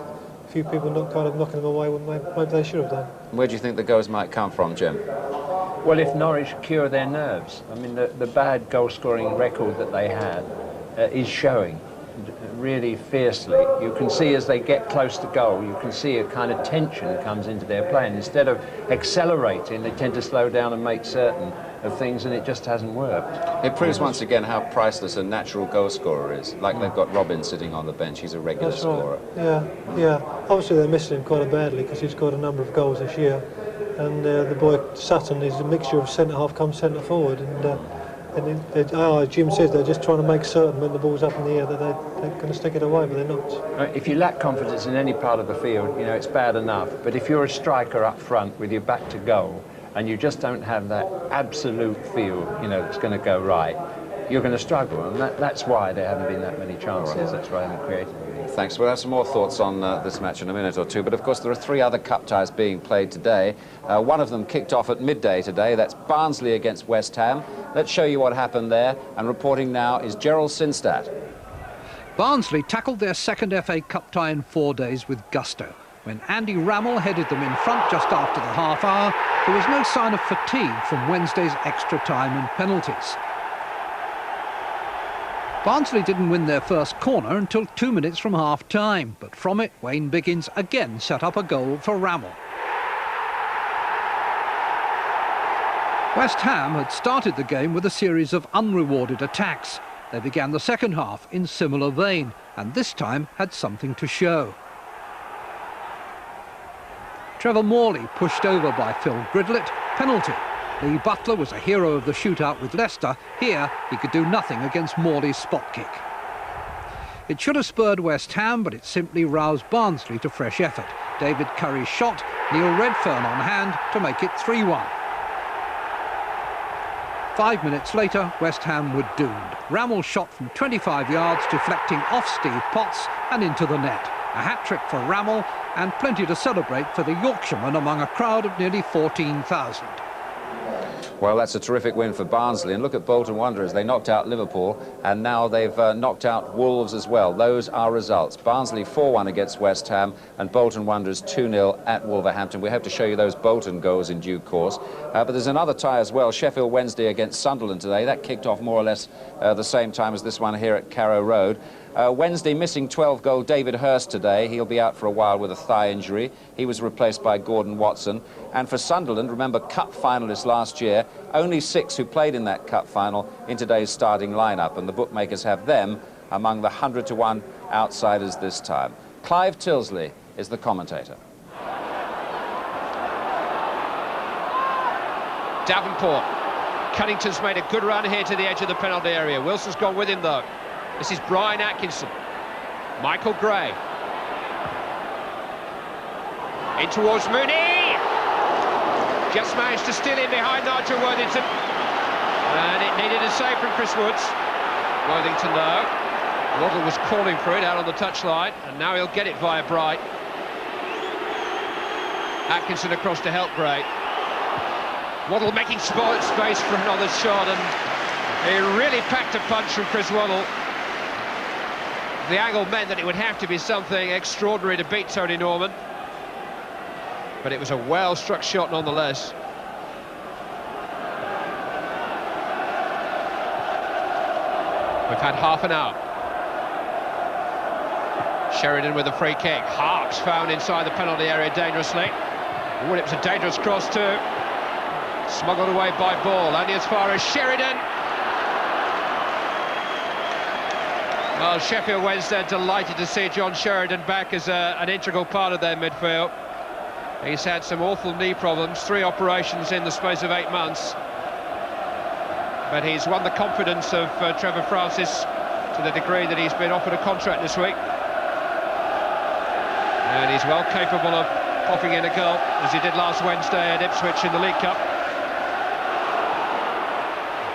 few people not kind of knocking them away when maybe they should have done. Where do you think the goals might come from, Jim? Well, if Norwich cure their nerves. I mean, the bad goal-scoring record that they had is showing really fiercely. You can see as they get close to goal, you can see a kind of tension comes into their play, and instead of accelerating, they tend to slow down and make certain of things, and it just hasn't worked. It proves once again how priceless a natural goal scorer is. Like they've got Robin sitting on the bench, he's a regular scorer. Yeah. Obviously they're missing him quite badly because he's got a number of goals this year. And the boy Sutton is a mixture of centre-half come centre-forward. And Jim says they're just trying to make certain when the ball's up in the air that they're going to stick it away, but they're not. If you lack confidence in any part of the field, you know, it's bad enough. But if you're a striker up front with your back to goal and you just don't have that absolute feel, you know, that's going to go right, you're going to struggle. And that's why there haven't been that many chances. That's why they haven't created anything. Thanks. We'll have some more thoughts on this match in a minute or two. But, of course, there are 3 other cup ties being played today. One of them kicked off at midday today. That's Barnsley against West Ham. Let's show you what happened there. And reporting now is Gerald Sinstadt. Barnsley tackled their second FA Cup tie in 4 days with gusto. When Andy Rammell headed them in front just after the half hour, there was no sign of fatigue from Wednesday's extra time and penalties. Barnsley didn't win their first corner until 2 minutes from half-time, but from it, Wayne Biggins again set up a goal for Rammell. West Ham had started the game with a series of unrewarded attacks. They began the second half in similar vein, and this time had something to show. Trevor Morley pushed over by Phil Gridlett, penalty. Lee Butler was a hero of the shootout with Leicester. Here, he could do nothing against Morley's spot kick. It should have spurred West Ham, but it simply roused Barnsley to fresh effort. David Curry's shot, Neil Redfern on hand to make it 3-1. 5 minutes later, West Ham were doomed. Rammell shot from 25 yards, deflecting off Steve Potts and into the net. A hat-trick for Rammell and plenty to celebrate for the Yorkshireman among a crowd of nearly 14,000. Well, that's a terrific win for Barnsley. And look at Bolton Wanderers. They knocked out Liverpool, and now they've knocked out Wolves as well. Those are results. Barnsley 4-1 against West Ham, and Bolton Wanderers 2-0 at Wolverhampton. We hope to show you those Bolton goals in due course. But there's another tie as well. Sheffield Wednesday against Sunderland today. That kicked off more or less the same time as this one here at Carrow Road. Wednesday missing 12-goal David Hurst today. He'll be out for a while with a thigh injury. He was replaced by Gordon Watson. And for Sunderland, remember, cup finalists last year, only 6 who played in that cup final in today's starting lineup, and the bookmakers have them among the 100-to-1 outsiders this time. Clive Tilsley is the commentator. Davenport. Cunnington's made a good run here to the edge of the penalty area. Wilson's gone with him though. This is Brian Atkinson. Michael Gray. In towards Mooney. Just managed to steal in behind Nigel Worthington. And it needed a save from Chris Woods. Worthington though. Waddle was calling for it out on the touchline, and now he'll get it via Bright. Atkinson across to help Gray. Waddle making space for another shot, and he really packed a punch from Chris Waddle. The angle meant that it would have to be something extraordinary to beat Tony Norman, but it was a well-struck shot nonetheless. We've had half an hour. Sheridan with a free kick. Harks found inside the penalty area dangerously. Oh, it was a dangerous cross too. Smuggled away by Ball, only as far as Sheridan. Well, Sheffield Wednesday delighted to see John Sheridan back as an integral part of their midfield. He's had some awful knee problems, 3 operations in the space of 8 months. But he's won the confidence of Trevor Francis to the degree that he's been offered a contract this week. And he's well capable of popping in a goal, as he did last Wednesday at Ipswich in the League Cup.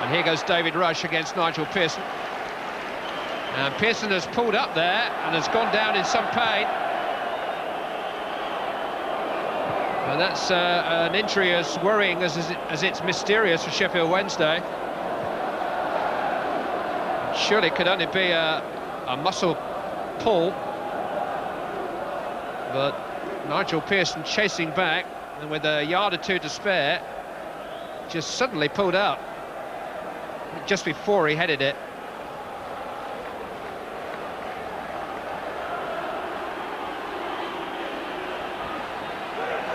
And here goes David Rush against Nigel Pearson. And Pearson has pulled up there and has gone down in some pain. And that's an injury as worrying as it's mysterious for Sheffield Wednesday. Surely it could only be a muscle pull. But Nigel Pearson chasing back, and with a yard or two to spare, just suddenly pulled up just before he headed it.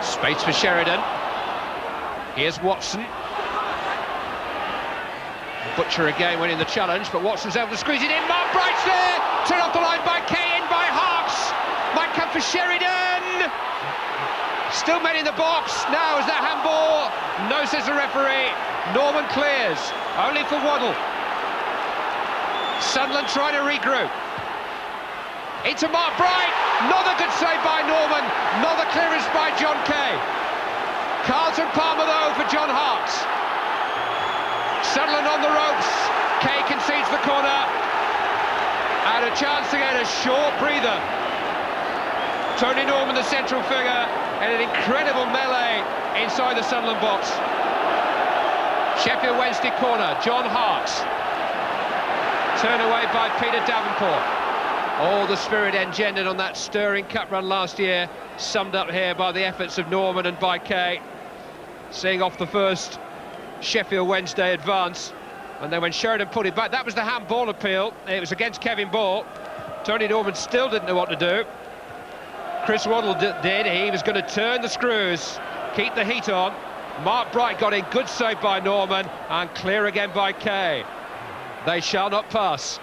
Space for Sheridan. Here's Watson. Butcher again winning the challenge, but Watson's able to squeeze it in. Mark Bright's there! Turn off the line by Kay, in by Harks. Might come for Sheridan. Still men in the box. Now is that handball? No, says the referee. Norman clears. Only for Waddle. Sunderland trying to regroup. Into Mark Bright. Another good save by Norman. Another clearance by John Kay. Carlton Palmer though for John Harks. Sunderland on the ropes. Kay concedes the corner. And a chance to get a short breather. Tony Norman, the central figure, and an incredible melee inside the Sunderland box. Sheffield Wednesday corner, John Harks. Turn away by Peter Davenport. All the spirit engendered on that stirring cup run last year, summed up here by the efforts of Norman and by Kay. Seeing off the first Sheffield Wednesday advance. And then when Sheridan put it back, that was the handball appeal. It was against Kevin Ball. Tony Norman still didn't know what to do. Chris Waddle did. He was going to turn the screws, keep the heat on. Mark Bright got in, good save by Norman, and clear again by Kay. They shall not pass.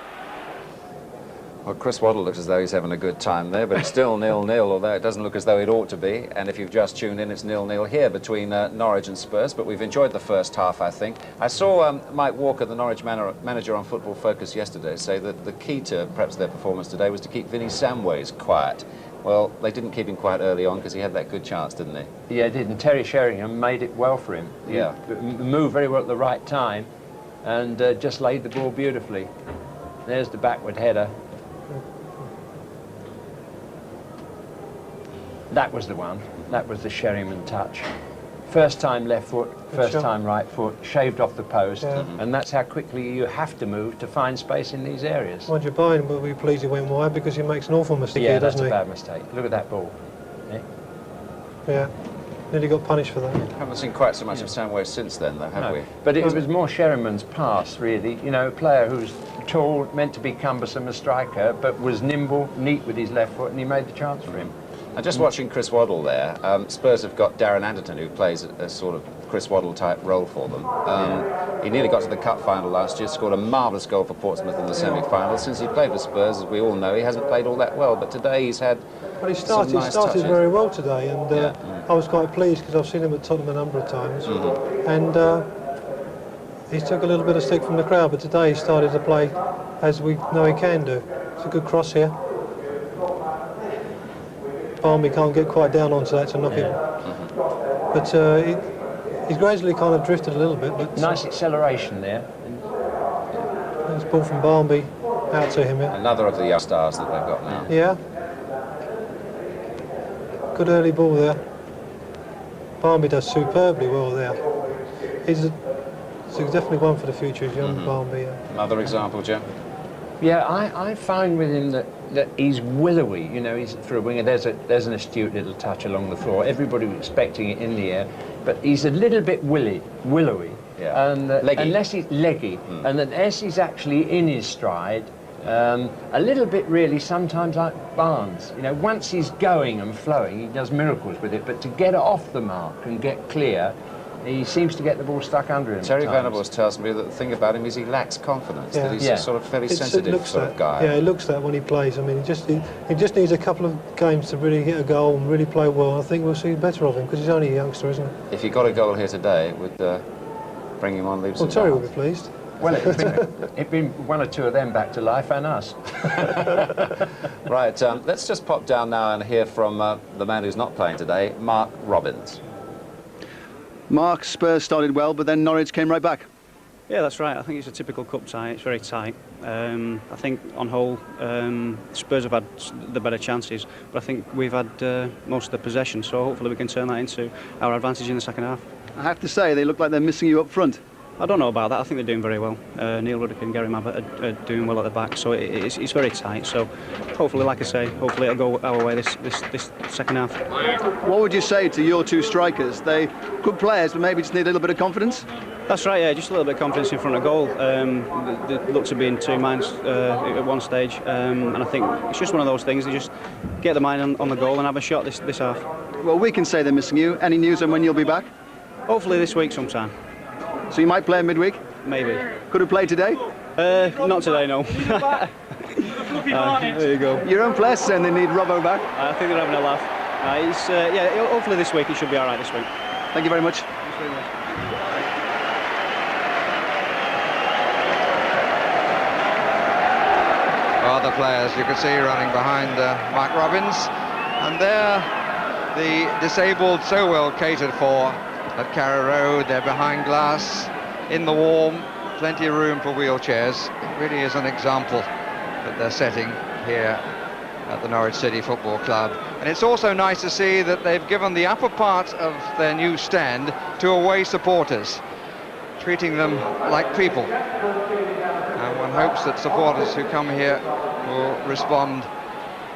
Well, Chris Waddle looks as though he's having a good time there, but it's still 0-0, although it doesn't look as though it ought to be. And if you've just tuned in, it's 0-0 here between Norwich and Spurs, but we've enjoyed the first half, I think. I saw Mike Walker, the Norwich manager on Football Focus yesterday, say that the key to perhaps their performance today was to keep Vinnie Samways quiet. Well, they didn't keep him quiet early on because he had that good chance, didn't he? Yeah, he did, and Terry Sheringham made it well for him. Yeah. He moved very well at the right time and just laid the ball beautifully. There's the backward header. That was the one. That was the Sheringham touch. First time left foot, first time right foot, shaved off the post, and that's how quickly you have to move to find space in these areas. Roger Byrne will be pleased he went wide because he makes an awful mistake here, doesn't he? Yeah, that's a bad mistake. Look at that ball. Yeah, nearly got punished for that. Haven't seen quite so much of Samways since then, though, have we? But it was more Sherman's pass, really. You know, a player who's tall, meant to be cumbersome, a striker, but was nimble, neat with his left foot, and he made the chance for him. And just watching Chris Waddle there, Spurs have got Darren Anderton, who plays a sort of Chris Waddle type role for them. He nearly got to the cup final last year, scored a marvellous goal for Portsmouth in the semi-final. Since he played for Spurs, as we all know, he hasn't played all that well, but today he's had Well, he started touches. very well today, and I was quite pleased because I've seen him at Tottenham a number of times, and he took a little bit of stick from the crowd, but today he started to play as we know he can do. It's a good cross here. Barnby can't get quite down onto that to knock him, but he's gradually kind of drifted a little bit. But nice acceleration there. Nice ball from Barnby out to him. Another of the young stars that they've got now. Yeah. Good early ball there. Barnby does superbly well there. He's definitely one for the future, young Barnby. Another example, Jim? Yeah, I find with him that he's willowy. You know, he's for a winger. There's an astute little touch along the floor. Everybody was expecting it in the air, but he's a little bit willowy. Yeah. And leggy. unless he's leggy, and unless he's actually in his stride. A little bit really sometimes like Barnes. You know, once he's going and flowing, he does miracles with it, but to get off the mark and get clear, he seems to get the ball stuck under him. Terry Venables tells me that the thing about him is he lacks confidence, that he's a sort of fairly It sensitive looks sort of guy. Yeah, it looks that when he plays. I mean, he just needs a couple of games to really hit a goal and really play well. I think we'll see better of him because he's only a youngster, isn't he? If he got a goal here today, it would bring him on leaps and Terry will bounds. be pleased. Well, it'd been one or two of them back to life and us. Right, let's just pop down now and hear from the man who's not playing today, Mark Robbins. Mark, Spurs started well, but then Norwich came right back. Yeah, that's right. I think it's a typical cup tie. It's very tight. I think on whole, Spurs have had the better chances, but I think we've had most of the possession, so hopefully we can turn that into our advantage in the second half. I have to say, they look like they're missing you up front. I don't know about that. I think they're doing very well. Neil Ruddock and Gary Mabbott are doing well at the back, so it's very tight. So hopefully, like I say, hopefully it'll go our way this second half. What would you say to your two strikers? They good players, but maybe just need a little bit of confidence? That's right, yeah, just a little bit of confidence in front of goal. They look to be in two minds at one stage, and I think it's just one of those things. They just get the mind on the goal and have a shot this half. Well, we can say they're missing you. Any news on when you'll be back? Hopefully this week sometime. So you might play midweek? Maybe. Could have played today? Not today, no. There you go. Your own players saying they need Robbo back. I think they're having a laugh. Yeah, hopefully this week it should be all right this week. Thank you very much. Thanks very much. Other players you can see running behind Mark Robbins, and there the disabled so well catered for at Carrow Road. They're behind glass, in the warm, plenty of room for wheelchairs. It really is an example that they're setting here at the Norwich City Football Club. And it's also nice to see that they've given the upper part of their new stand to away supporters, treating them like people. And one hopes that supporters who come here will respond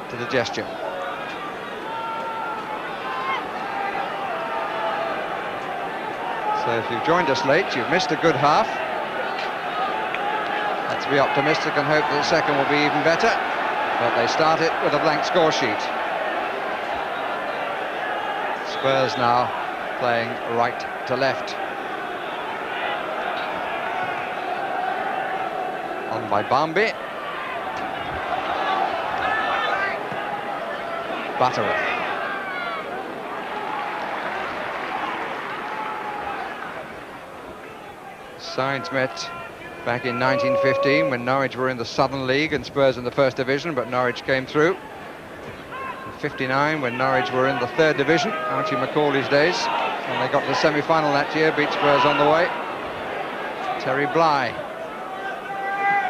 to the gesture. So if you've joined us late, you've missed a good half. Let's be optimistic and hope that the second will be even better. But they start it with a blank score sheet. Spurs now playing right to left. On by Barnby. Butterworth. Sides met back in 1915 when Norwich were in the Southern League and Spurs in the First Division, but Norwich came through. In 59 when Norwich were in the Third Division, Archie McCauley's days, and they got to the semi-final that year, beat Spurs on the way. Terry Bly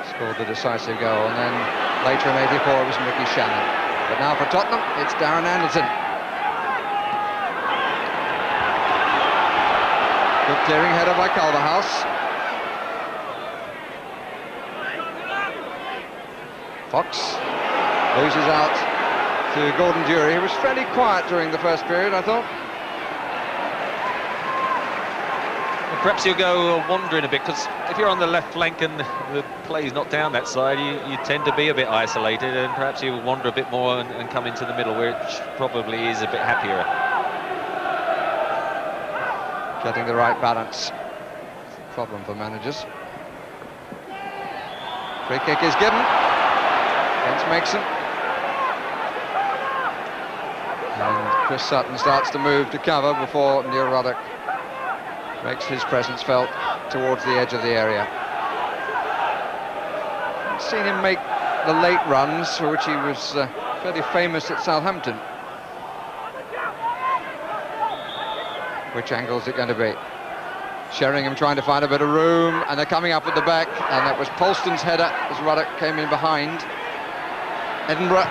scored the decisive goal, and then later in 84 it was Mickey Shannon. But now for Tottenham, it's Darren Anderson. Good clearing header by Culverhouse. Fox loses out to Gordon Dury, who was fairly quiet during the first period, I thought. Well, perhaps you'll go wandering a bit, because if you're on the left flank and the play's not down that side, you tend to be a bit isolated, and perhaps you'll wander a bit more and come into the middle, which probably is a bit happier. Getting the right balance. Problem for managers. Free kick is given against Mason. And Chris Sutton starts to move to cover before Neil Ruddock makes his presence felt towards the edge of the area. I've seen him make the late runs, for which he was fairly famous at Southampton. Which angle is it going to be? Sheringham trying to find a bit of room, and they're coming up at the back, and that was Polston's header as Ruddock came in behind. Edinburgh.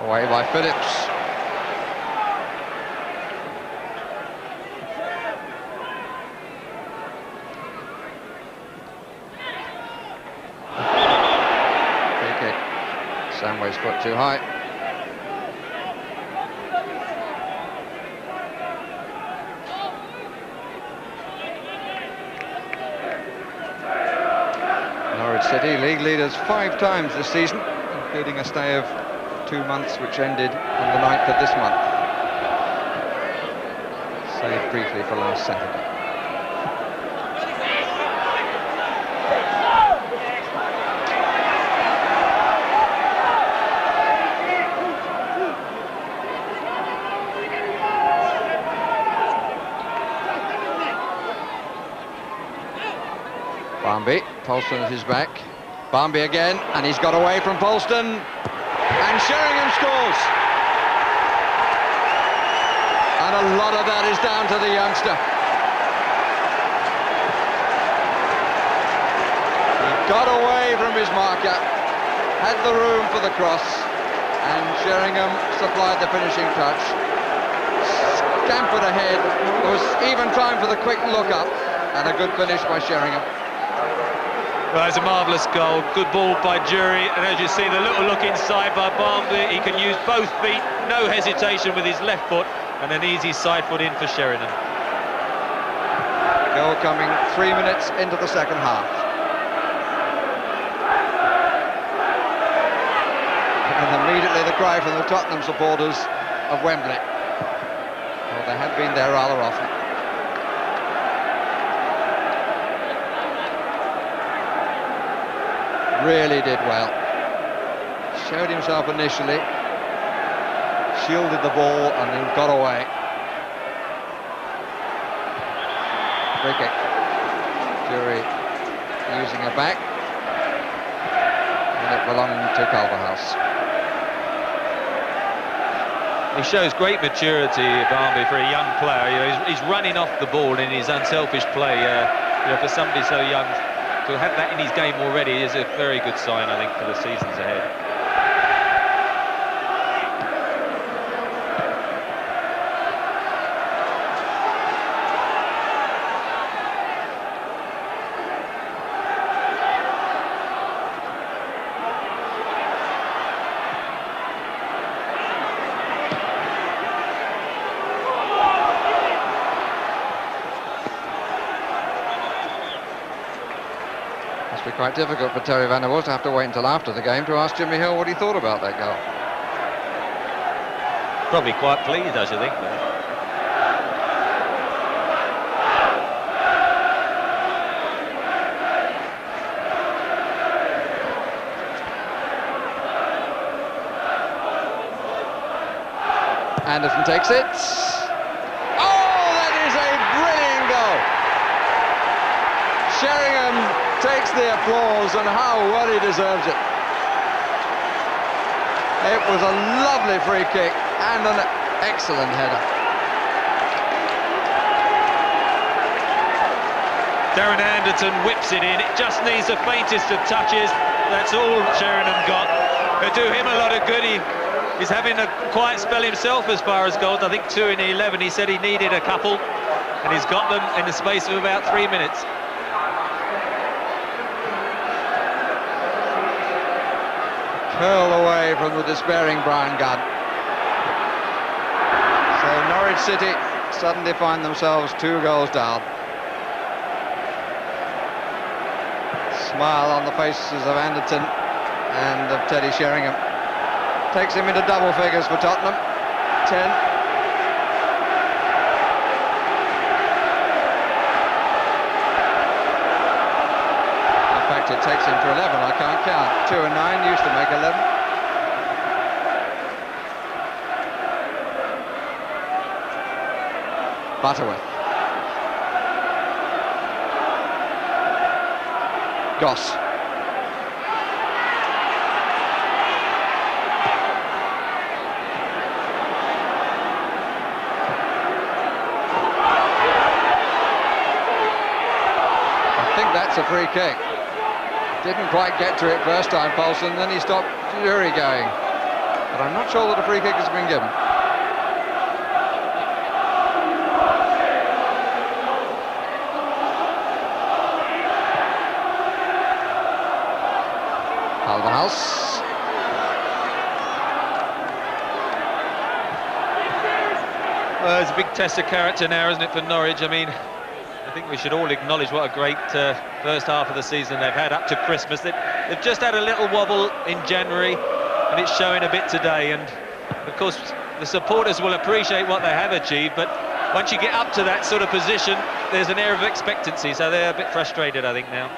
Away by Phillips. Free kick. Samway's foot too high. Norwich City, league leaders 5 times this season, including a stay of 2 months which ended on the 9th of this month. Saved briefly for last Saturday. Barmby, Polston at his back. Barmby again, and he's got away from Polston. And Sheringham scores. And a lot of that is down to the youngster. He got away from his marker, had the room for the cross, and Sheringham supplied the finishing touch. Scampered ahead. There was even time for the quick look up, and a good finish by Sheringham. Well, it's a marvellous goal, good ball by Jury, and as you see, the little look inside by Barmby, he can use both feet, no hesitation with his left foot, and an easy side foot in for Sheringham. Goal coming 3 minutes into the second half. And immediately the cry from the Tottenham supporters of Wembley. Well, they have been there rather often. Really did well. Showed himself initially, shielded the ball and then got away. Free kick. Jury using a back, and it belonged to Culverhouse. He shows great maturity, Barmby, for a young player. You know, he's running off the ball in his unselfish play. You know, for somebody so young, to have that in his game already is a very good sign, I think, for the seasons ahead. Must be quite difficult for Terry Van der Waals to have to wait until after the game to ask Jimmy Hill what he thought about that goal. Probably quite pleased, I should think, though. Anderson takes it. Oh, that is a brilliant goal. Sheringham takes the applause, and how well he deserves it. It was a lovely free kick and an excellent header. Darren Anderton whips it in. It just needs the faintest of touches. That's all Sheringham got. It'll do him a lot of good. He's having a quiet spell himself as far as goals. I think 2 in 11. He said he needed a couple, and he's got them in the space of about 3 minutes. Curl away from the despairing Brian Gunn. So Norwich City suddenly find themselves 2 goals down. Smile on the faces of Anderton and of Teddy Sheringham. Takes him into double figures for Tottenham. 10. In fact, it takes him to 11. I can't count. 2 and 9 used to make 11. Butterworth. Goss. I think that's a free kick. Didn't quite get to it first time, Paulson, then he stopped Jury going. But I'm not sure that a free kick has been given. Alderhouse. Well, it's a big test of character now, isn't it, for Norwich? I mean, I think we should all acknowledge what a great first half of the season they've had up to Christmas. They've just had a little wobble in January, and it's showing a bit today. And of course, the supporters will appreciate what they have achieved, but once you get up to that sort of position, there's an air of expectancy, so they're a bit frustrated, I think, now.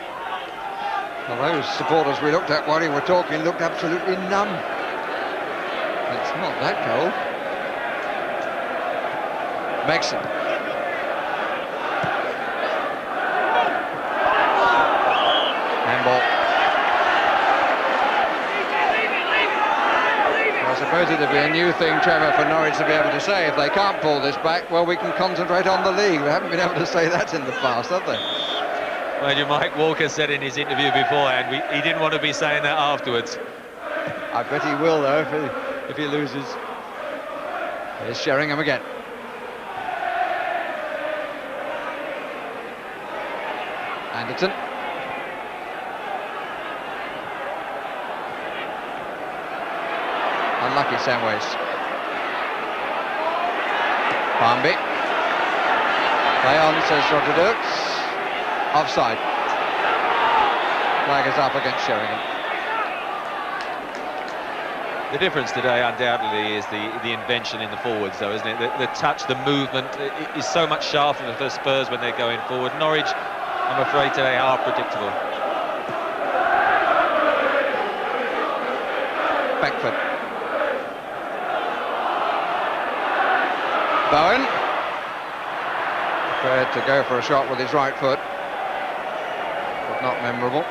Well, those supporters we looked at while we were talking looked absolutely numb. It's not that cold. Megson. Handball. Well, I suppose it'd be a new thing, Trevor, for Norwich to be able to say, if they can't pull this back, well, we can concentrate on the league. We haven't been able to say that in the past, have they? Well, Mike Walker said in his interview beforehand, he didn't want to be saying that afterwards. I bet he will, though, if he loses. Here's Sheringham again. Anderton. Unlucky Samways. Barmby. Play on, says Roger Dirks. Offside. Flag is up against Sheringham. The difference today, undoubtedly, is the invention in the forwards, though, isn't it? The touch, the movement is so much sharper for Spurs when they're going forward. Norwich, I'm afraid, today are predictable. Beckford. Bowen. Prepared to go for a shot with his right foot. But not memorable.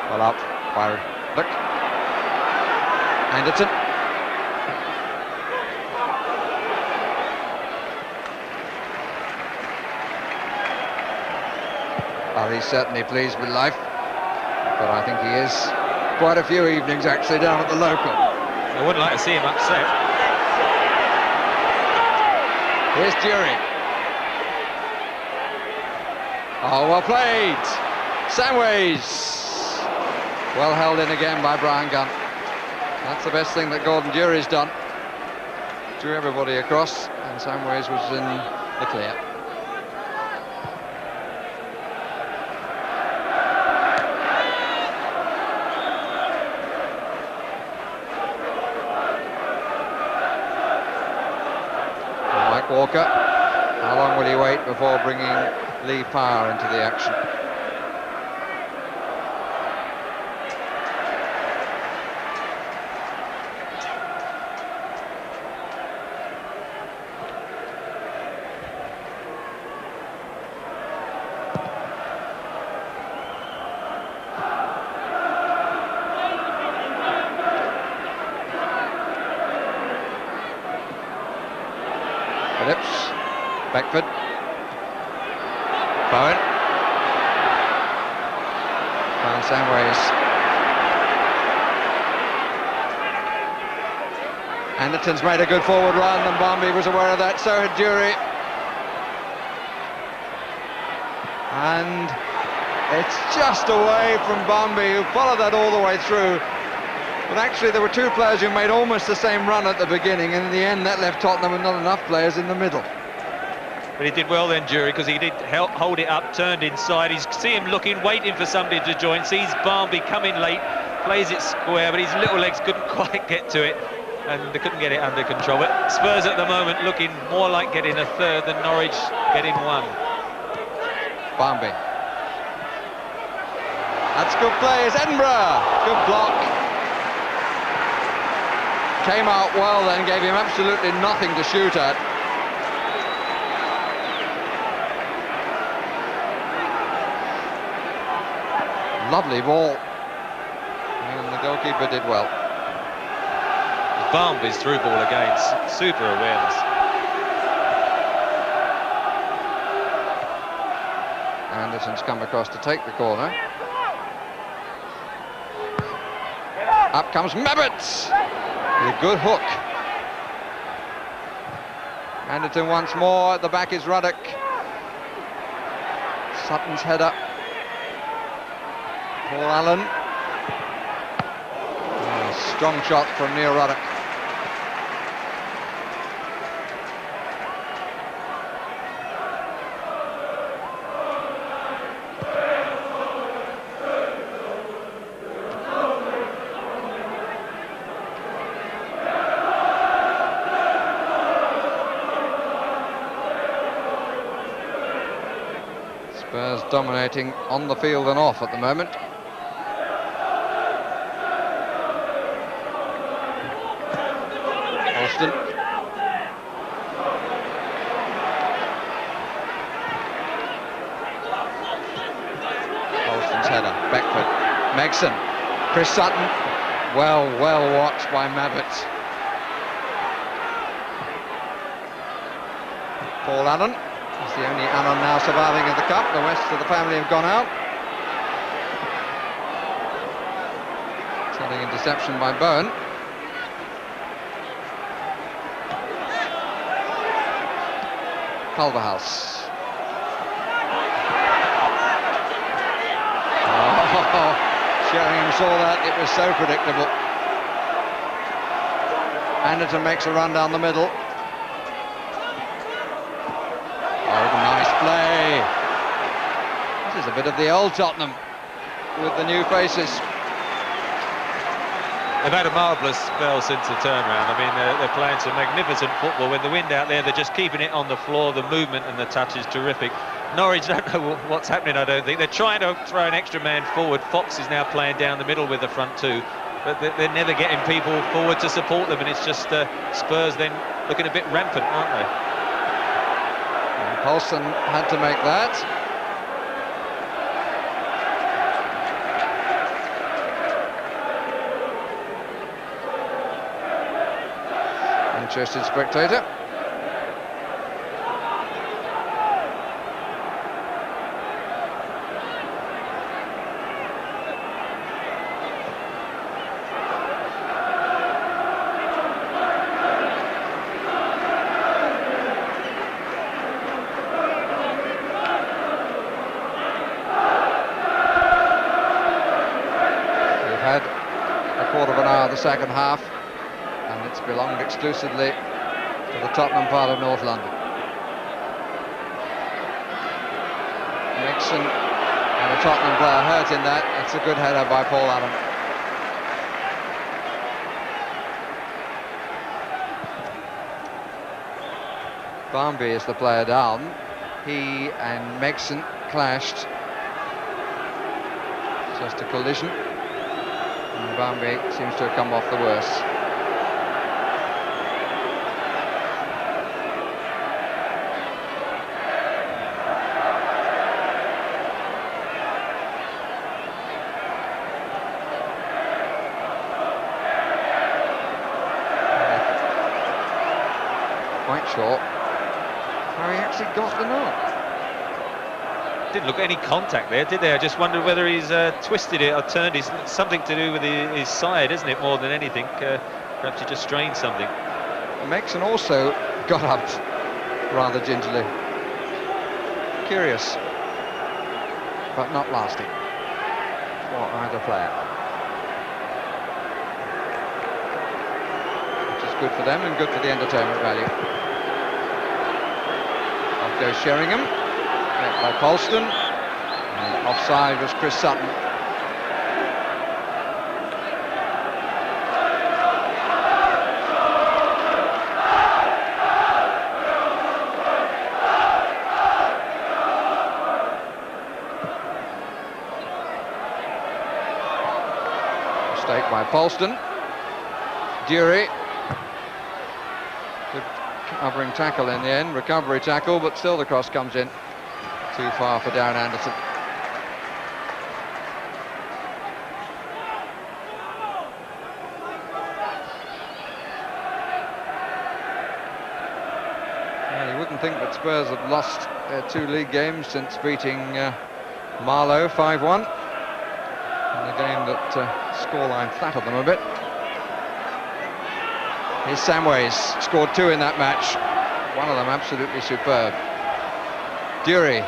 Well up by Look. Anderton. Well, he's certainly pleased with life, but I think he is quite a few evenings actually down at the local. I wouldn't like to see him upset. Here's Jury. Oh, well played. Samways. Well held in again by Brian Gunn. That's the best thing that Gordon Jury's done. Drew everybody across, and Samways was in the clear. And Mike Walker, how long will he wait before bringing Lee Power into the action? Beckford. Bowen. Found Samways. Anderton's made a good forward run, and Barmby was aware of that, so had Jury. And it's just away from Barmby, who followed that all the way through. But actually there were two players who made almost the same run at the beginning, and in the end that left Tottenham with not enough players in the middle. But he did well then, Jury, because he did hold it up, turned inside. You see him looking, waiting for somebody to join. Sees Barnby coming late, plays it square, but his little legs couldn't quite get to it, and they couldn't get it under control. But Spurs at the moment looking more like getting a third than Norwich getting one. Barnby. That's good play. It's Edinburgh. Good block. Came out well then, gave him absolutely nothing to shoot at. Lovely ball. And the goalkeeper did well. Barnby's through ball again. Super awareness. Anderson's come across to take the corner. Up comes Mabbott with a good hook. Anderton once more. At the back is Ruddock. Sutton's header. Paul Allen. Oh, strong shot from Neil Ruddock. Spurs dominating on the field and off at the moment. Alston. Alston's header, Beckford, Megson, Chris Sutton, well watched by Mabbott. Paul Allen. He's the only Allen now surviving in the cup. The rest of the family have gone out. Telling interception by Bowen. Culverhouse. Oh, Sheringham saw that. It was so predictable. Anderton makes a run down the middle. Play. This is a bit of the old Tottenham with the new faces. They've had a marvellous spell since the turnaround. I mean, they're playing some magnificent football. With the wind out there, they're just keeping it on the floor. The movement and the touch is terrific. Norwich don't know what's happening, I don't think. They're trying to throw an extra man forward. Fox is now playing down the middle with the front two. But they're never getting people forward to support them. And it's just Spurs then looking a bit rampant, aren't they? Paulson had to make that. Interested spectator. Second half, and it's belonged exclusively to the Tottenham part of North London. Nixon and a Tottenham player hurt in that. It's a good header by Paul Allen. Barnby is the player down. He and Megson clashed. Just a collision. Barnby seems to have come off the worst. Quite sure how he actually got the knock. Didn't look at any contact there, did they? I just wondered whether he's twisted it or turned it. Something to do with his side, isn't it, more than anything? Perhaps he just strained something. Megson also got up rather gingerly. Curious, but not lasting for either player. Which is good for them and good for the entertainment value. A goes Sheringham. Met by Polston. And offside was Chris Sutton. Mistake by Polston. Dury. Good covering tackle in the end, recovery tackle, but still the cross comes in. Too far for Darren Anderson. Well, you wouldn't think that Spurs had lost their 2 league games since beating Marlow 5-1. In a game that scoreline flattered them a bit. Here's Samways, scored 2 in that match. One of them absolutely superb. Dury.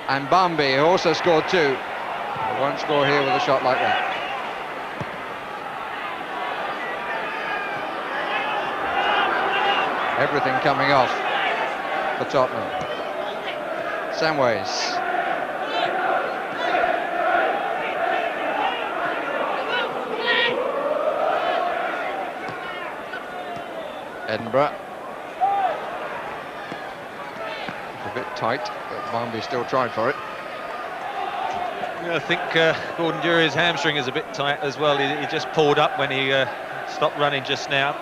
And Bambi, who also scored 2. They won't score here with a shot like that. Everything coming off for Tottenham. Samways. Edinburgh. A bit tight, but Bambi still tried for it. Yeah, I think Gordon Dury's hamstring is a bit tight as well. He just pulled up when he stopped running just now,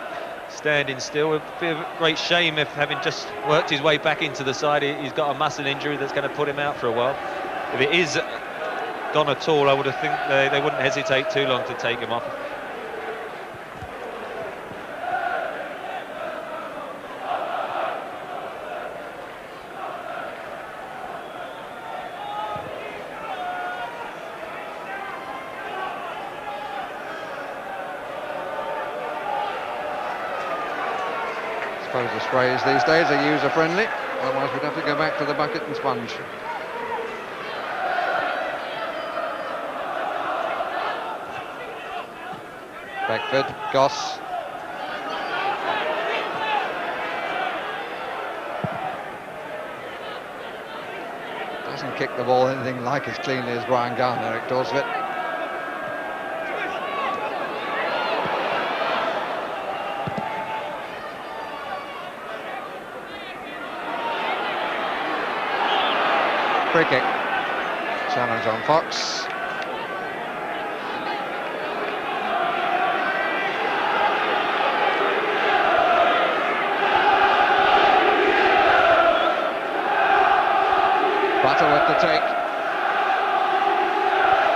standing still. It would be a great shame if, having just worked his way back into the side, he's got a muscle injury that's going to put him out for a while. If it is gone at all, I would have think they wouldn't hesitate too long to take him off. I suppose the sprays these days are user-friendly, otherwise we'd have to go back to the bucket and sponge. Beckford, Goss. Doesn't kick the ball anything like as cleanly as Brian Garner, Eric Dorsett. Free kick. Challenge on Fox. Butterworth to take.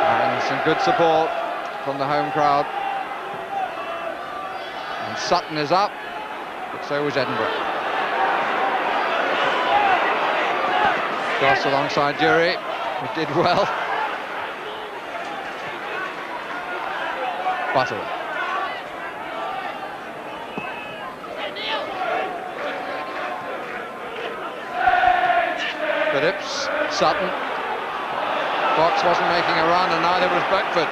And some good support from the home crowd. And Sutton is up, but so was Edinburgh. Goss alongside Dury, who did well. Butterworth. Phillips, Sutton. Fox wasn't making a run, and neither was Beckford.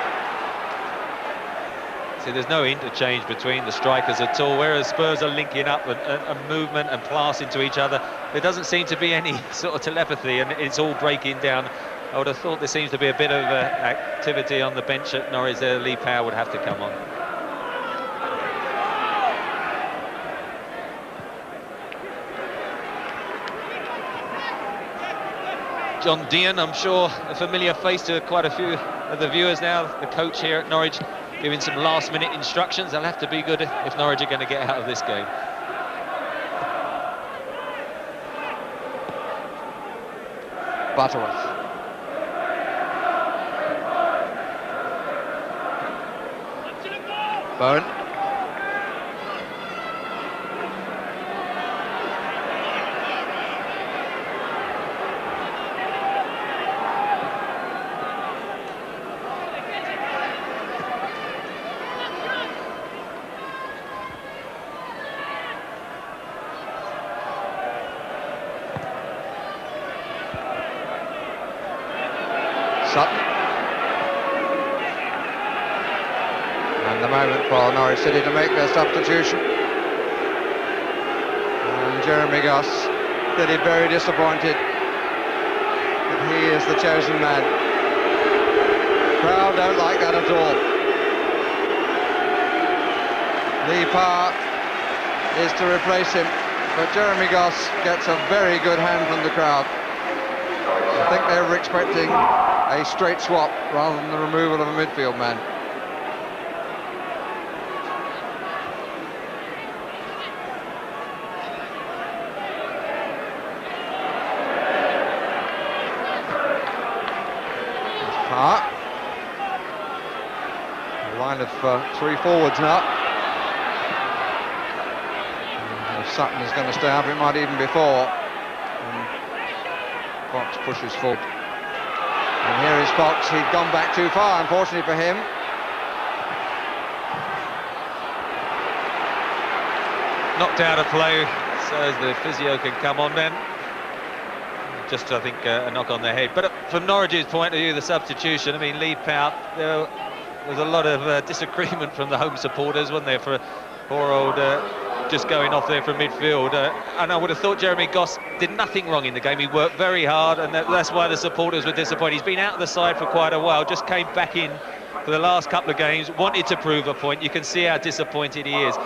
See, there's no interchange between the strikers at all, whereas Spurs are linking up and movement and passing to each other. There doesn't seem to be any sort of telepathy, and it's all breaking down. I would have thought there seems to be a bit of activity on the bench at Norwich there. Lee Power would have to come on. John Dean, I'm sure a familiar face to quite a few of the viewers now, the coach here at Norwich, giving some last-minute instructions. They'll have to be good if Norwich are going to get out of this game. Butterworth. Bowen. Sutton. And the moment for Norwich City to make their substitution. And Jeremy Goss, clearly very disappointed that he is the chosen man. Crowd don't like that at all. Lee Parr is to replace him, but Jeremy Goss gets a very good hand from the crowd. I think they were expecting a straight swap rather than the removal of a midfield man. Parr. A line of 3 forwards now. And if Sutton is going to stay up, it might even be 4. And Fox pushes forward. And here is Fox. He'd gone back too far, unfortunately for him. Knocked out of play, so as the physio can come on then. Just, I think, a knock on the head. But from Norwich's point of view, the substitution, I mean, Lee Pout, there was a lot of disagreement from the home supporters, wasn't there, for poor old just going off there from midfield. And I would have thought Jeremy Goss did nothing wrong in the game. He worked very hard, and that's why the supporters were disappointed. He's been out of the side for quite a while, just came back in for the last couple of games, wanted to prove a point. You can see how disappointed he is.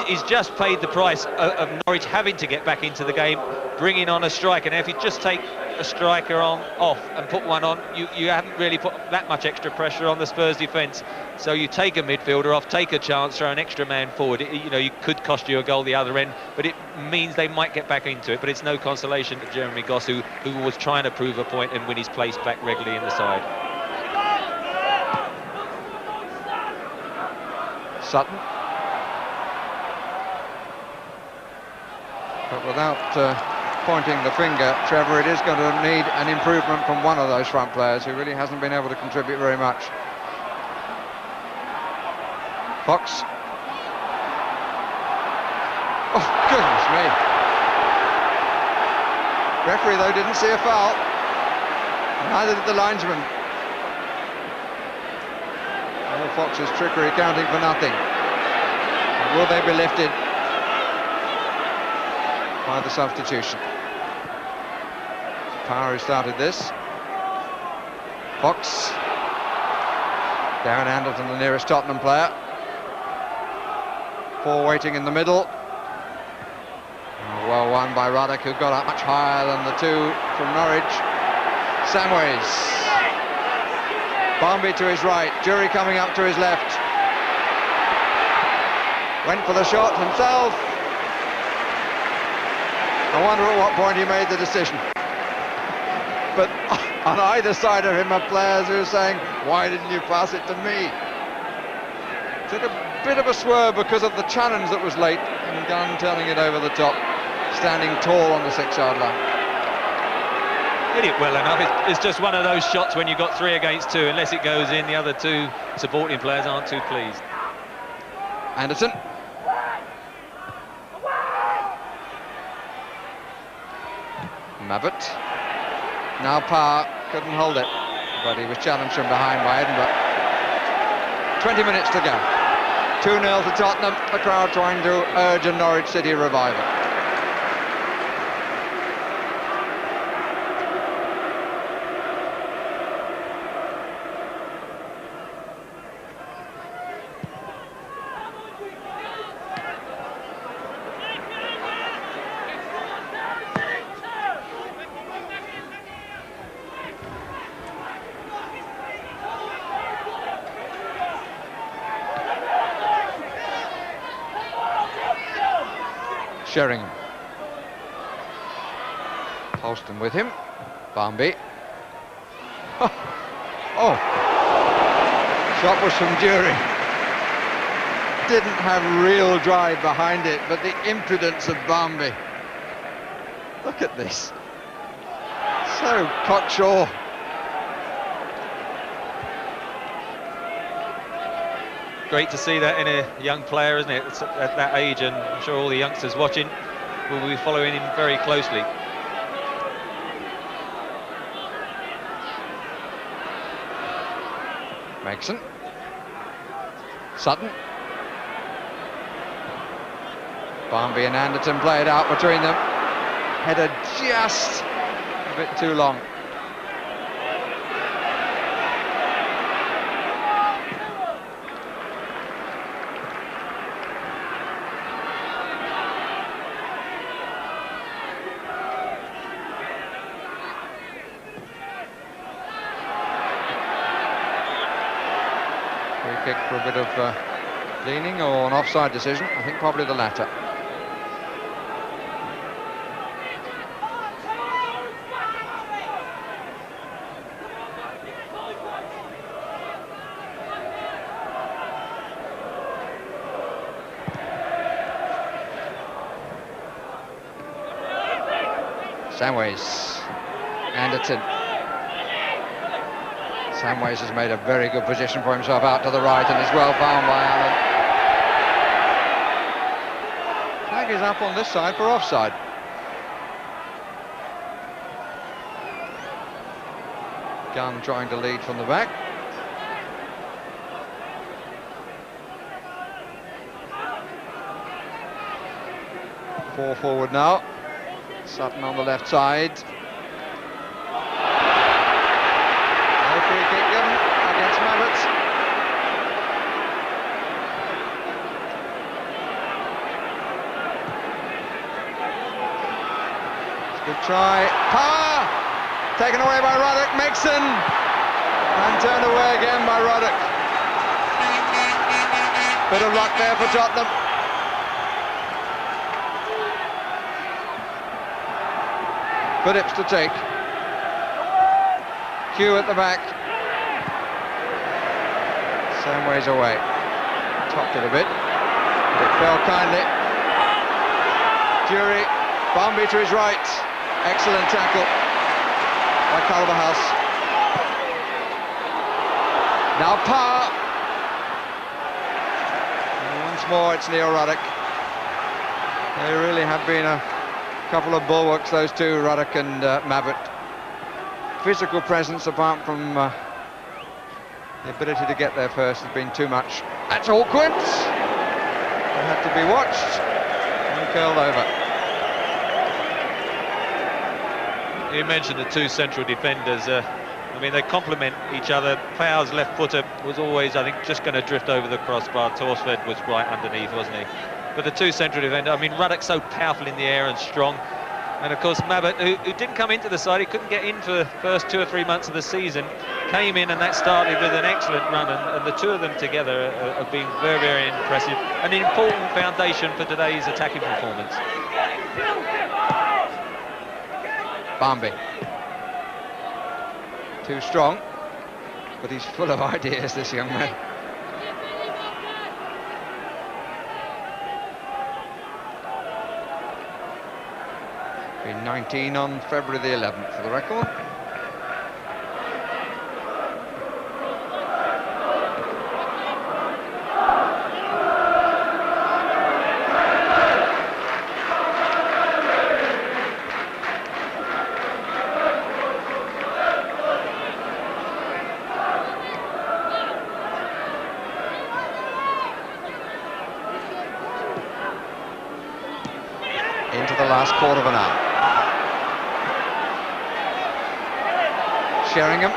He's just paid the price of Norwich having to get back into the game, bringing on a striker. Now, if you just take a striker off and put one on, you haven't really put that much extra pressure on the Spurs defence. So you take a midfielder off, take a chance, throw an extra man forward. You could cost you a goal the other end, but it means they might get back into it. But it's no consolation to Jeremy Goss, who was trying to prove a point and win his place back regularly in the side. Sutton. But without pointing the finger, Trevor, it is going to need an improvement from one of those front players who really hasn't been able to contribute very much. Fox. Oh, goodness me. Referee, though, didn't see a foul. Neither did the linesman. Well, Fox's trickery counting for nothing. Will they be lifted by the substitution? Power who started this. Fox. Darren Anderton, the nearest Tottenham player. 4 waiting in the middle. Well won by Ruddock, who got up much higher than the 2 from Norwich. Samways. Barmby to his right, Jury coming up to his left. Went for the shot himself. I wonder at what point he made the decision. But on either side of him are players who are saying, why didn't you pass it to me? Took a bit of a swerve because of the challenge that was late, and Gunn turning it over the top, standing tall on the 6-yard line. Hit it well enough. It's just one of those shots when you've got 3 against 2. Unless it goes in, the other 2 supporting players aren't too pleased. Anderson. Mabbott. Now Parr couldn't hold it, but he was challenged from behind by Edinburgh. 20 minutes to go. 2-0 to Tottenham. The crowd trying to urge a Norwich City revival. Sheringham. Holston with him. Barmby. Oh! Shot was from Jury. Didn't have real drive behind it, but the impudence of Barmby. Look at this. So cocksure. Great to see that in a young player, isn't it? It's at that age, and I'm sure all the youngsters watching will be following him very closely. Megson. Sutton. Barnby and Anderton play it out between them. Header just a bit too long. Free kick for a bit of leaning or an offside decision. I think probably the latter. Samways, Anderton. Samways has made a very good position for himself out to the right and is well found by Allen. Flag is up on this side for offside. Gunn trying to lead from the back. Four forward now. Sutton on the left side. No free kick given against Mabbott. Good try. Power! Taken away by Ruddock. Mixon! And turned away again by Ruddock. Bit of luck there for Tottenham. Phillips to take. Hugh at the back. Samways away. Topped it a bit. But it fell kindly. Jury. Barnby to his right. Excellent tackle by Culverhouse. Now Parr. And once more it's Neil Ruddock. They really have been a couple of bulwarks, those two, Ruddock and Mabbott. Physical presence, apart from the ability to get there first, has been too much. That's awkward. It had to be watched and curled over. You mentioned the two central defenders. I mean, they complement each other. Power's left footer was always, I think, just going to drift over the crossbar. Torsford was right underneath, wasn't he? But the two central defenders, I mean, Ruddock's so powerful in the air and strong. And of course, Mabbott, who didn't come into the side, he couldn't get in for the first 2 or 3 months of the season, came in and that started with an excellent run. And the two of them together have been very, very impressive. An important foundation for today's attacking performance. Barnby. Too strong, but he's full of ideas, this young man. Been 19 on February the 11th for the record. Into the last quarter of an hour. Sheringham.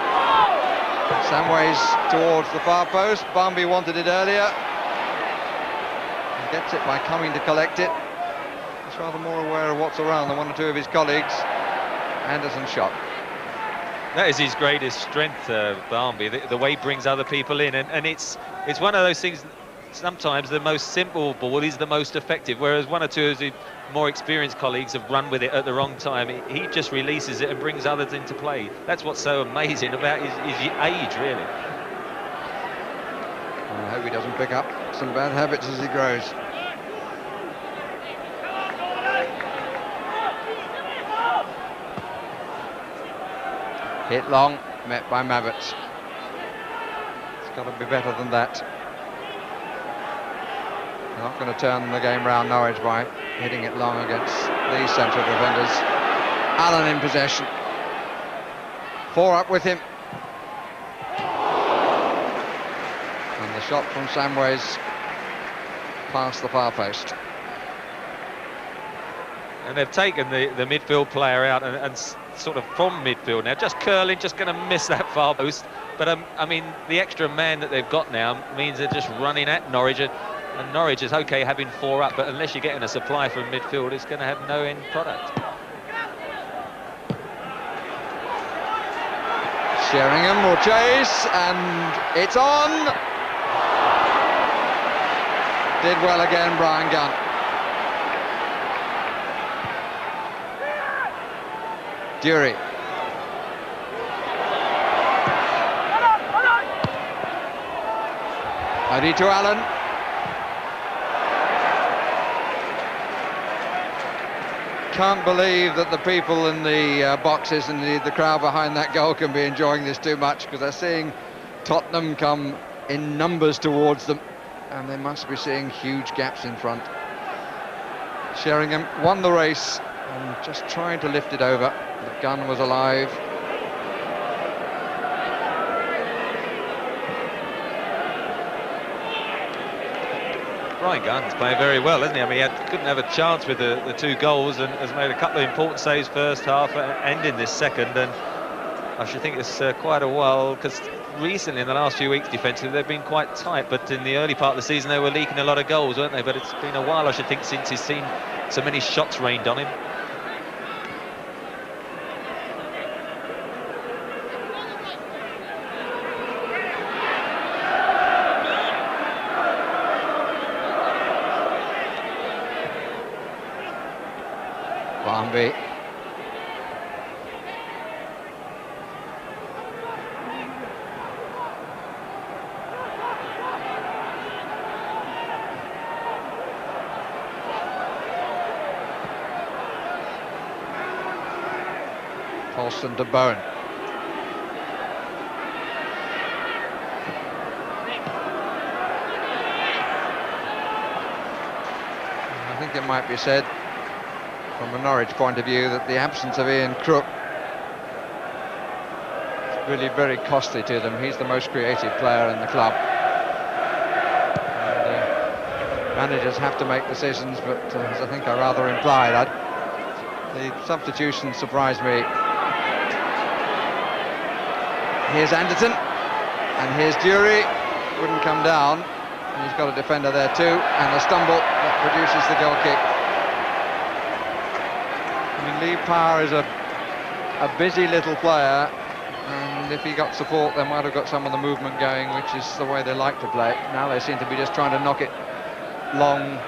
Samways towards the far post. Barnby wanted it earlier. He gets it by coming to collect it. He's rather more aware of what's around than one or two of his colleagues. Anderson shot. That is his greatest strength, Barnby, the way he brings other people in. And it's one of those things, sometimes the most simple ball is the most effective, whereas one or two of his more experienced colleagues have run with it at the wrong time. He just releases it and brings others into play. That's what's so amazing about his age, really. I hope he doesn't pick up some bad habits as he grows. Hit long, met by Mabbott. It's got to be better than that. They're not going to turn the game round Norwich by hitting it long against these central defenders. Allen in possession. 4 up with him. And the shot from Samways past the far post. And they've taken the midfield player out and sort of from midfield now, just curling, just going to miss that far post. But I mean, the extra man that they've got now means they're just running at Norwich. And Norwich is okay having 4 up, but unless you're getting a supply from midfield, it's going to have no end product. Sheringham will chase, and it's on. Did well again, Brian Gunn. Dury. Odie to Allen. Can't believe that the people in the boxes and the crowd behind that goal can be enjoying this too much, because they're seeing Tottenham come in numbers towards them, and they must be seeing huge gaps in front. Sheringham won the race and just trying to lift it over. The gun was alive. Brian Gunn's playing very well, hasn't he? I mean, he couldn't have a chance with the 2 goals, and has made a couple of important saves first half and in this second. And I should think it's quite a while, because recently in the last few weeks defensively they've been quite tight, but in the early part of the season they were leaking a lot of goals, weren't they? But it's been a while, I should think, since he's seen so many shots rained on him. Barnby. Paulson to Bowen. I think it might be said from a Norwich point of view that the absence of Ian Crook is really very costly to them. He's the most creative player in the club. And, managers have to make decisions, but as I think I rather implied, the substitution surprised me. Here's Anderton, and here's Dury. Wouldn't come down, and he's got a defender there too, and a stumble that produces the goal kick. I mean, Lee Power is a busy little player, and if he got support they might have got some of the movement going, which is the way they like to play. Now they seem to be just trying to knock it long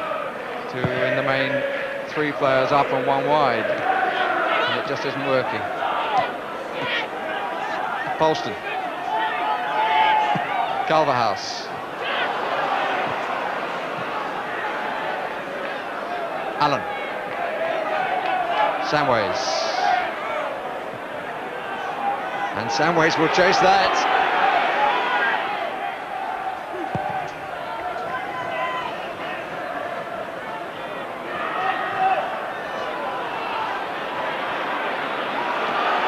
to, in the main, 3 players up and 1 wide, and it just isn't working. Polston. Culverhouse. Allen. Samways. And Samways will chase that.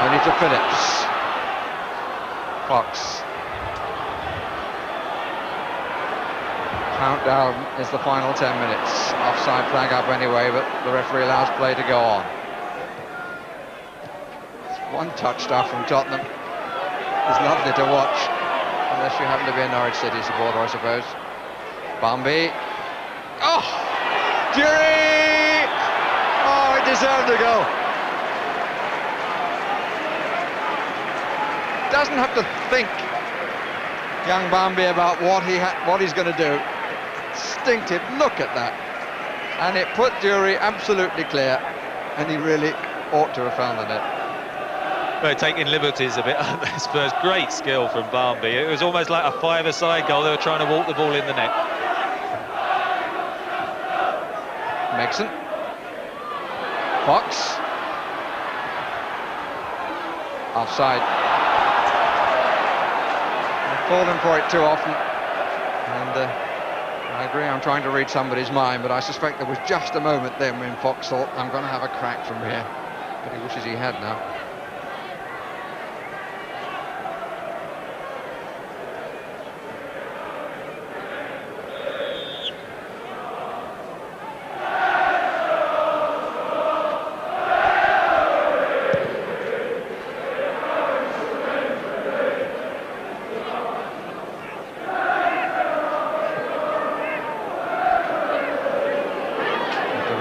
Only to Phillips. Fox. Countdown is the final 10 minutes. Offside flag up anyway, but the referee allows play to go on. It's one-touch stuff from Tottenham. It's lovely to watch, unless you happen to be a Norwich City supporter, I suppose. Barnby. Oh! Dury! Oh, it deserved a goal. Doesn't have to think, young Barnby, about what he's going to do. Instinctive, look at that. And it put Dury absolutely clear, and he really ought to have found the net. They're taking liberties a bit, aren't they, Spurs? Great skill from Barnby. It was almost like a 5-a-side goal. They were trying to walk the ball in the net. Megson. Fox. Offside. Falling for it too often, and I agree, I'm trying to read somebody's mind, but I suspect there was just a moment then when Fox thought, I'm going to have a crack from here, but he wishes he had now.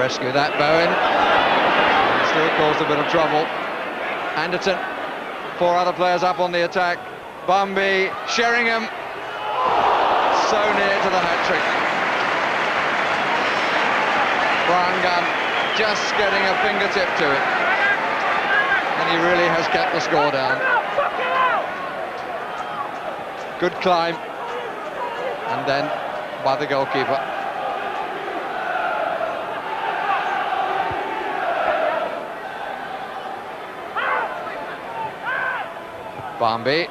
rescue that, Bowen. Still caused a bit of trouble. Anderton, 4 other players up on the attack. Bambi, Sheringham, so near to the hat-trick. Brian Gunn just getting a fingertip to it. And he really has kept the score down. Good climb. And then by the goalkeeper. Bambi.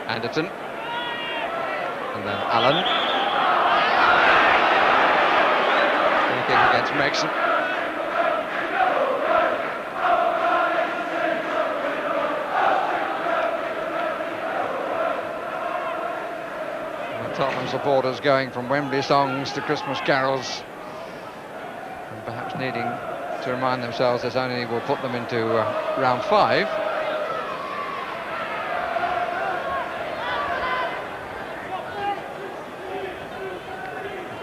Anderton, and then Allen. Free kick against Megson. The Tottenham supporters going from Wembley songs to Christmas carols, and perhaps needing to remind themselves this only will put them into round 5.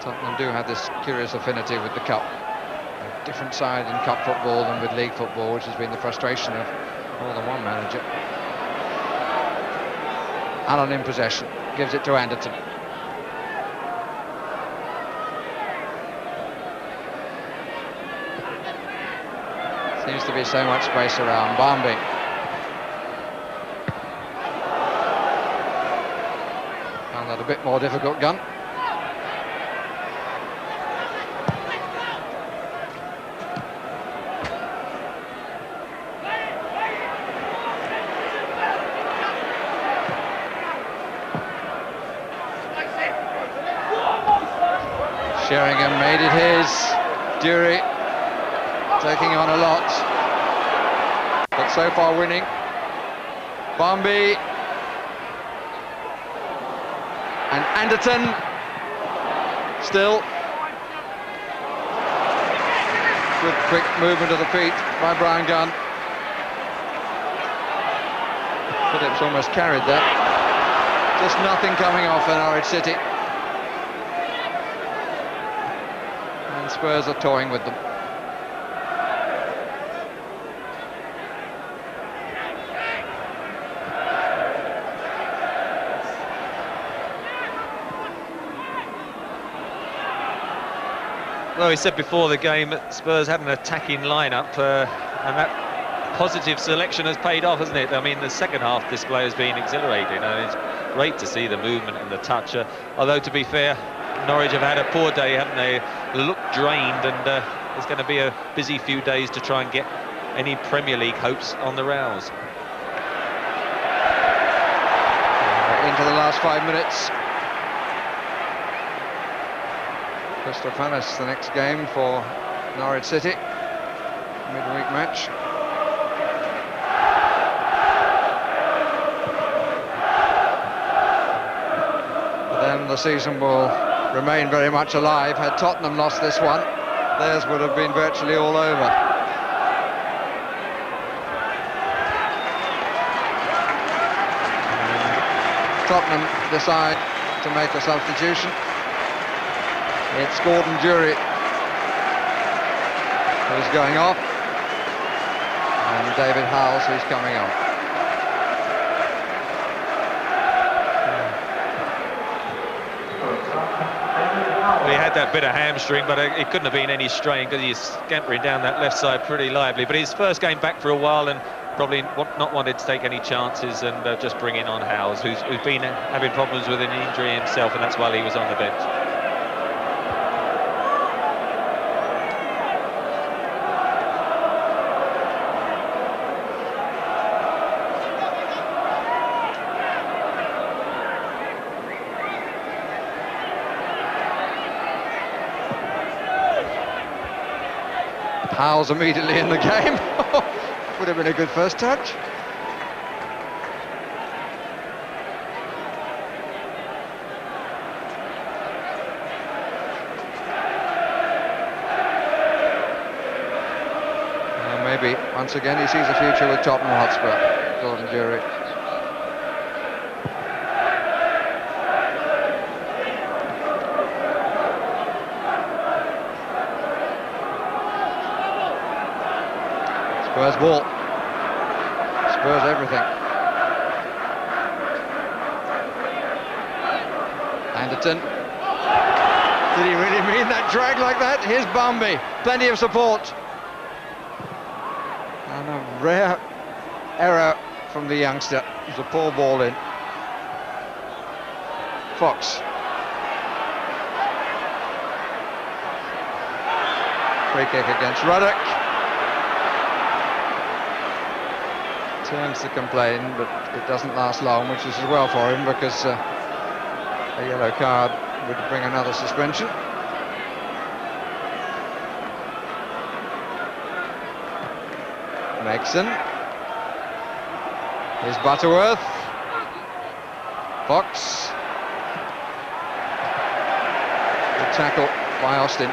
Tottenham do have this curious affinity with the cup. A different side in cup football than with league football, which has been the frustration of more than one manager. Allen in possession, gives it to Anderton. Seems to be so much space around. Bambi. Found that a bit more difficult, Gunn. Sheringham made it his. Dury taking on a lot, but so far winning. Bambi and Anderton still. Good quick movement of the feet by Brian Gunn. Phillips almost carried that. Just nothing coming off in Norwich City. Spurs are toying with them. Well, we said before the game that Spurs had an attacking lineup, and that positive selection has paid off, hasn't it? I mean, the second half display has been exhilarating, and it's great to see the movement and the touch. Although, to be fair, Norwich have had a poor day, haven't they? They look drained, and there's going to be a busy few days to try and get any Premier League hopes on the rails. Into the last 5 minutes. Crystal Palace, the next game for Norwich City. Midweek match. But then the season will remain very much alive. Had Tottenham lost this one, theirs would have been virtually all over. Tottenham decide to make a substitution. It's Gordon Dury who's going off, and David Howells who's coming on. Well, he had that bit of hamstring, but it couldn't have been any strain because he's scampering down that left side pretty lively. But his first game back for a while, and probably not wanted to take any chances, and just bringing on Howells, who's been having problems with an injury himself, and that's why he was on the bench. Howell's immediately in the game. Would have been a good first touch. Maybe once again he sees a future with Tottenham Hotspur, Gordon Jury. Spurs ball. Spurs everything. Anderton. Did he really mean that drag like that? Here's Bambi. Plenty of support. And a rare error from the youngster. It was a poor ball in. Fox. Free kick against Ruddock. Turns to complain, but it doesn't last long, which is as well for him, because a yellow card would bring another suspension. Megson. Here's Butterworth. Fox. Good tackle by Austin.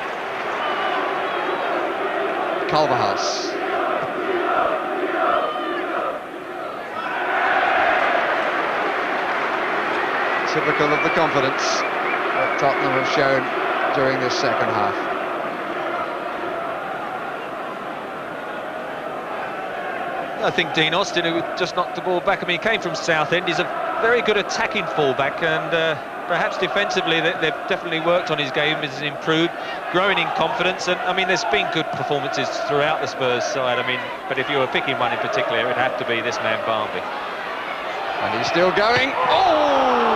Culverhouse. Typical of the confidence that Tottenham have shown during this second half. I think Dean Austin, who just knocked the ball back, I mean, he came from Southend, he's a very good attacking fullback, and perhaps defensively they've definitely worked on his game, he's improved, growing in confidence, and I mean there's been good performances throughout the Spurs side, I mean, but if you were picking one in particular, it'd have to be this man Barnby. And he's still going. Oh!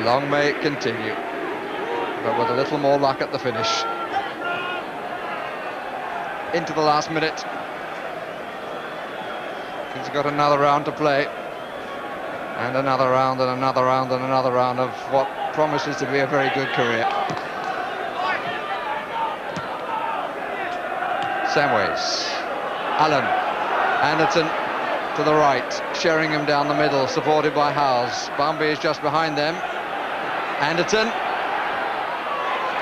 Long may it continue, but with a little more luck at the finish. Into the last minute. He's got another round to play. And another round and another round and another round of what promises to be a very good career. Samways. Allen. Anderton to the right. Sheringham down the middle, supported by Howells. Bambi is just behind them. Anderton.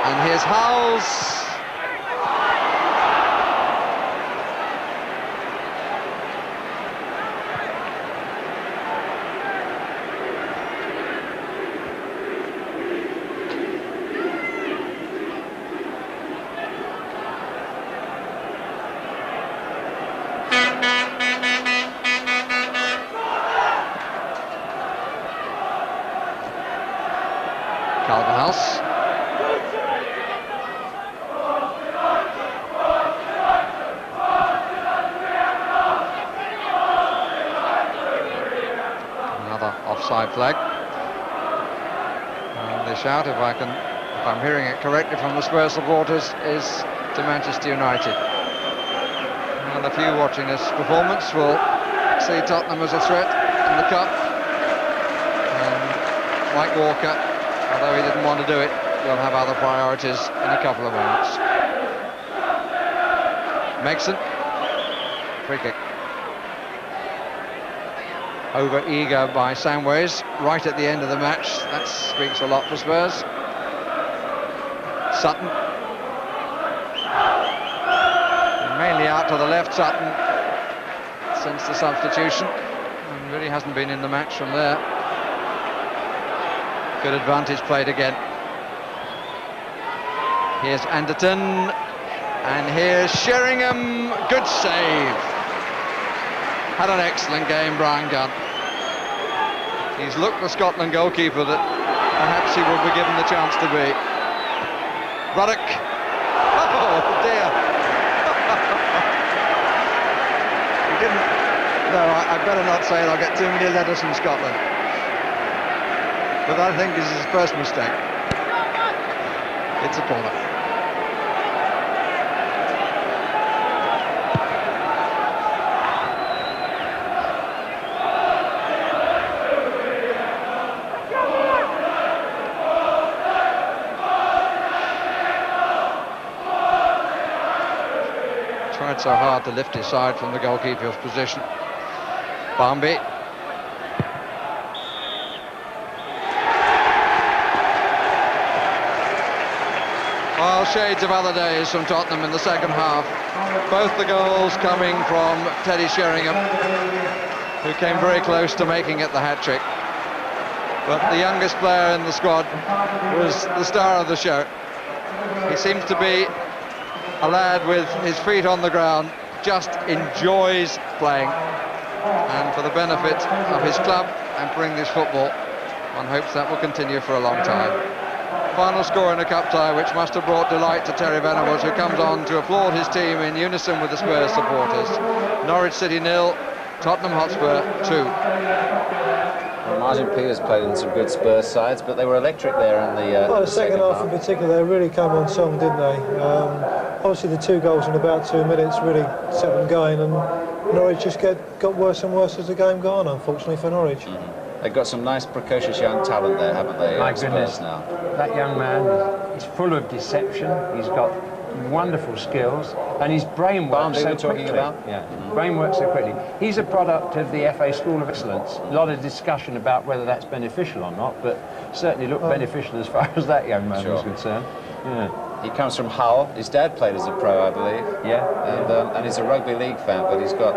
And here's Howells. Flag. And the shout, if I'm hearing it correctly from the Spurs supporters, is to Manchester United. And a few watching this performance will see Tottenham as a threat in the cup. And Mike Walker, although he didn't want to do it, will have other priorities in a couple of moments. Megson, free kick. Over eager by Samways, right at the end of the match. That speaks a lot for Spurs. Sutton. Mainly out to the left, Sutton, since the substitution. And really hasn't been in the match from there. Good advantage played again. Here's Anderton. And here's Sheringham. Good save. Had an excellent game, Brian Gunn. He's looked the Scotland goalkeeper that perhaps he will be given the chance to be. Ruddock. Oh dear. He didn't. No, I better not say it. I'll get too many letters from Scotland. But I think this is his first mistake. It's a corner. tried so hard to lift his side from the goalkeeper's position. Barmby. Well, shades of other days from Tottenham in the second half. Both the goals coming from Teddy Sheringham, who came very close to making it the hat-trick. But the youngest player in the squad was the star of the show. He seems to be a lad with his feet on the ground, just enjoys playing. And for the benefit of his club and for English football, one hopes that will continue for a long time. Final score in a cup tie, which must have brought delight to Terry Venables, who comes on to applaud his team in unison with the Spurs supporters. Norwich City 0, Tottenham Hotspur 2. Well, Martin Peters played in some good Spurs sides, but they were electric there in the second half in particular. They really came on song, didn't they? Obviously the 2 goals in about 2 minutes really set them going, and Norwich just got worse and worse as the game got on, unfortunately for Norwich. They've got some nice precocious young talent there, haven't they? My goodness, now. That young man is full of deception. He's got wonderful skills, and his brain works so quickly. Brain works so quickly. He's a product of the FA School of Excellence. A lot of discussion about whether that's beneficial or not, but certainly looked beneficial as far as that young man was concerned. He comes from Hull. His dad played as a pro, I believe. And he's a rugby league fan, but he's got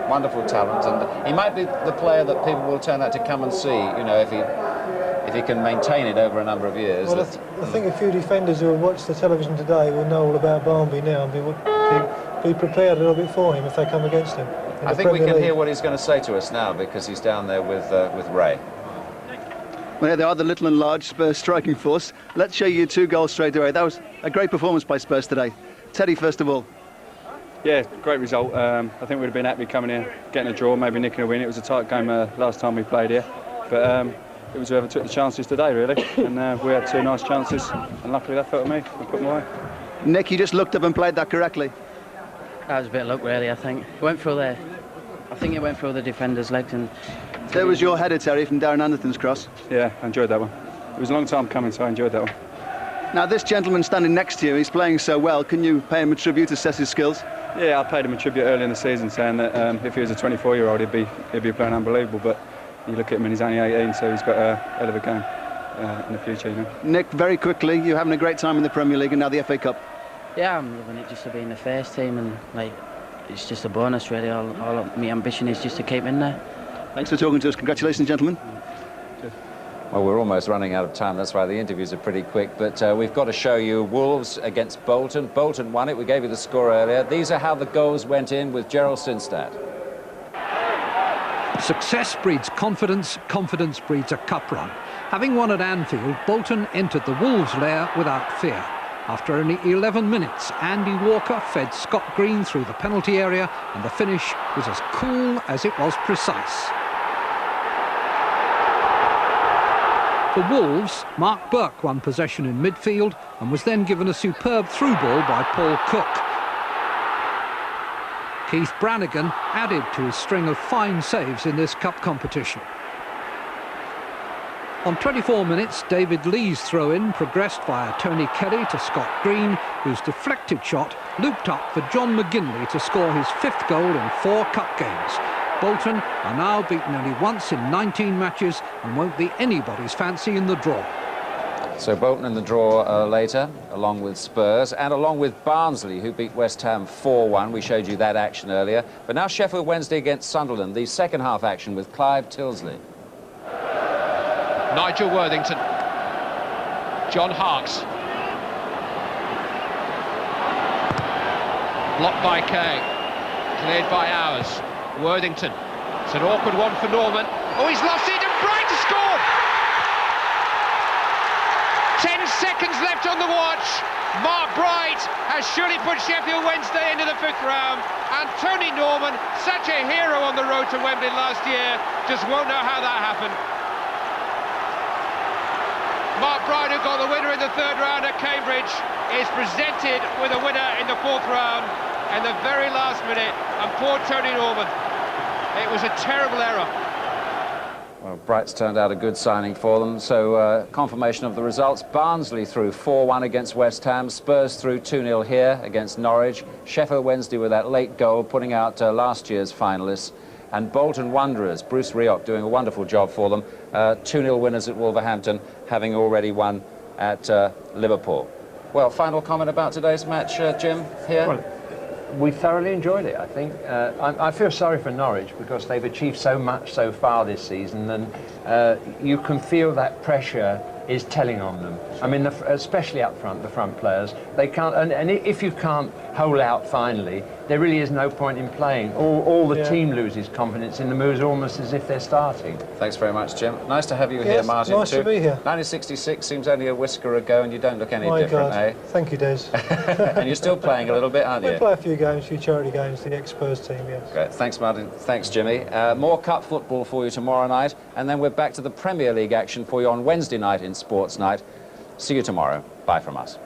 wonderful talent, and he might be the player that people will turn out to come and see, you know, if he can maintain it over a number of years. Well, I think a few defenders who will watch the television today will know all about Barmby now and be prepared a little bit for him if they come against him. I think we can hear what he's going to say to us now, because he's down there with Ray. Well, yeah, they are the little and large Spurs striking force. Let's show you 2 goals straight away. That was a great performance by Spurs today. Teddy, first of all. Yeah, great result. I think we'd have been happy coming here, getting a draw, maybe nicking a win. It was a tight game last time we played here, but it was whoever took the chances today, really. And we had 2 nice chances, and luckily that fell to me. We put them away. Nick, you just looked up and played that correctly. That was a bit of luck, really. I think it went through the defender's legs, and there was your header, Terry, from Darren Anderton's cross. Yeah, I enjoyed that one. It was a long time coming, so I enjoyed that one. Now, this gentleman standing next to you, he's playing so well. Can you pay him a tribute, assess his skills? Yeah, I paid him a tribute early in the season, saying that if he was a 24-year-old, he'd be playing unbelievable. But you look at him and he's only 18, so he's got a hell of a game in the future. You know. Nick, very quickly, you're having a great time in the Premier League and now the FA Cup. Yeah, I'm loving it, just to be in the first team, and it's just a bonus, really. All my ambition is just to keep in there. Thanks for talking to us. Congratulations, gentlemen. Well, we're almost running out of time. That's why the interviews are pretty quick. But we've got to show you Wolves against Bolton. Bolton won it. We gave you the score earlier. These are how the goals went in with Gerald Sinstad. Success breeds confidence. Confidence breeds a cup run. Having won at Anfield, Bolton entered the Wolves' lair without fear. After only 11 minutes, Andy Walker fed Scott Green through the penalty area, and the finish was as cool as it was precise. For Wolves, Mark Burke won possession in midfield and was then given a superb through ball by Paul Cook. Keith Brannigan added to his string of fine saves in this cup competition. On 24 minutes, David Lee's throw-in progressed via Tony Kelly to Scott Green, whose deflected shot looped up for John McGinley to score his 5th goal in 4 cup games. Bolton are now beaten only once in 19 matches and won't be anybody's fancy in the draw. So Bolton in the draw later, along with Spurs, and along with Barnsley, who beat West Ham 4-1. We showed you that action earlier. But now Sheffield Wednesday against Sunderland, the second half action with Clive Tilsley. Nigel Worthington. John Harkes. Blocked by Kay. Cleared by Ours. Worthington. It's an awkward one for Norman. Oh, he's lost it, and Bright has scored! 10 seconds left on the watch. Mark Bright has surely put Sheffield Wednesday into the 5th round, and Tony Norman, such a hero on the road to Wembley last year, just won't know how that happened. Mark Bright, who got the winner in the 3rd round at Cambridge, is presented with a winner in the 4th round in the very last minute, and poor Tony Norman. It was a terrible error. Well, Bright's turned out a good signing for them. So confirmation of the results. Barnsley through 4-1 against West Ham. Spurs through 2-0 here against Norwich. Sheffield Wednesday with that late goal, putting out last year's finalists. And Bolton Wanderers, Bruce Rioch doing a wonderful job for them. 2-0 winners at Wolverhampton, having already won at Liverpool. Well, final comment about today's match, Jim, here? Well, we thoroughly enjoyed it, I think. I feel sorry for Norwich because they've achieved so much so far this season, and you can feel that pressure is telling on them. I mean, especially up front, the front players, they can't, and if you can't hold out finally, there really is no point in playing. All the team loses confidence in the moves, almost as if they're starting. Than's very much, Jim. Nice to have you here, Martin. Nice to be here. 1966 seems only a whisker ago, and you don't look any different, eh? Thank you, Des. And you're still playing a little bit, aren't you? We play a few games, a few charity games, the ex-Spurs team, yes. Great. Thanks, Martin. Thanks, Jimmy. More cup football for you tomorrow night, and then we're back to the Premier League action for you on Wednesday night in Sports Night. See you tomorrow. Bye from us.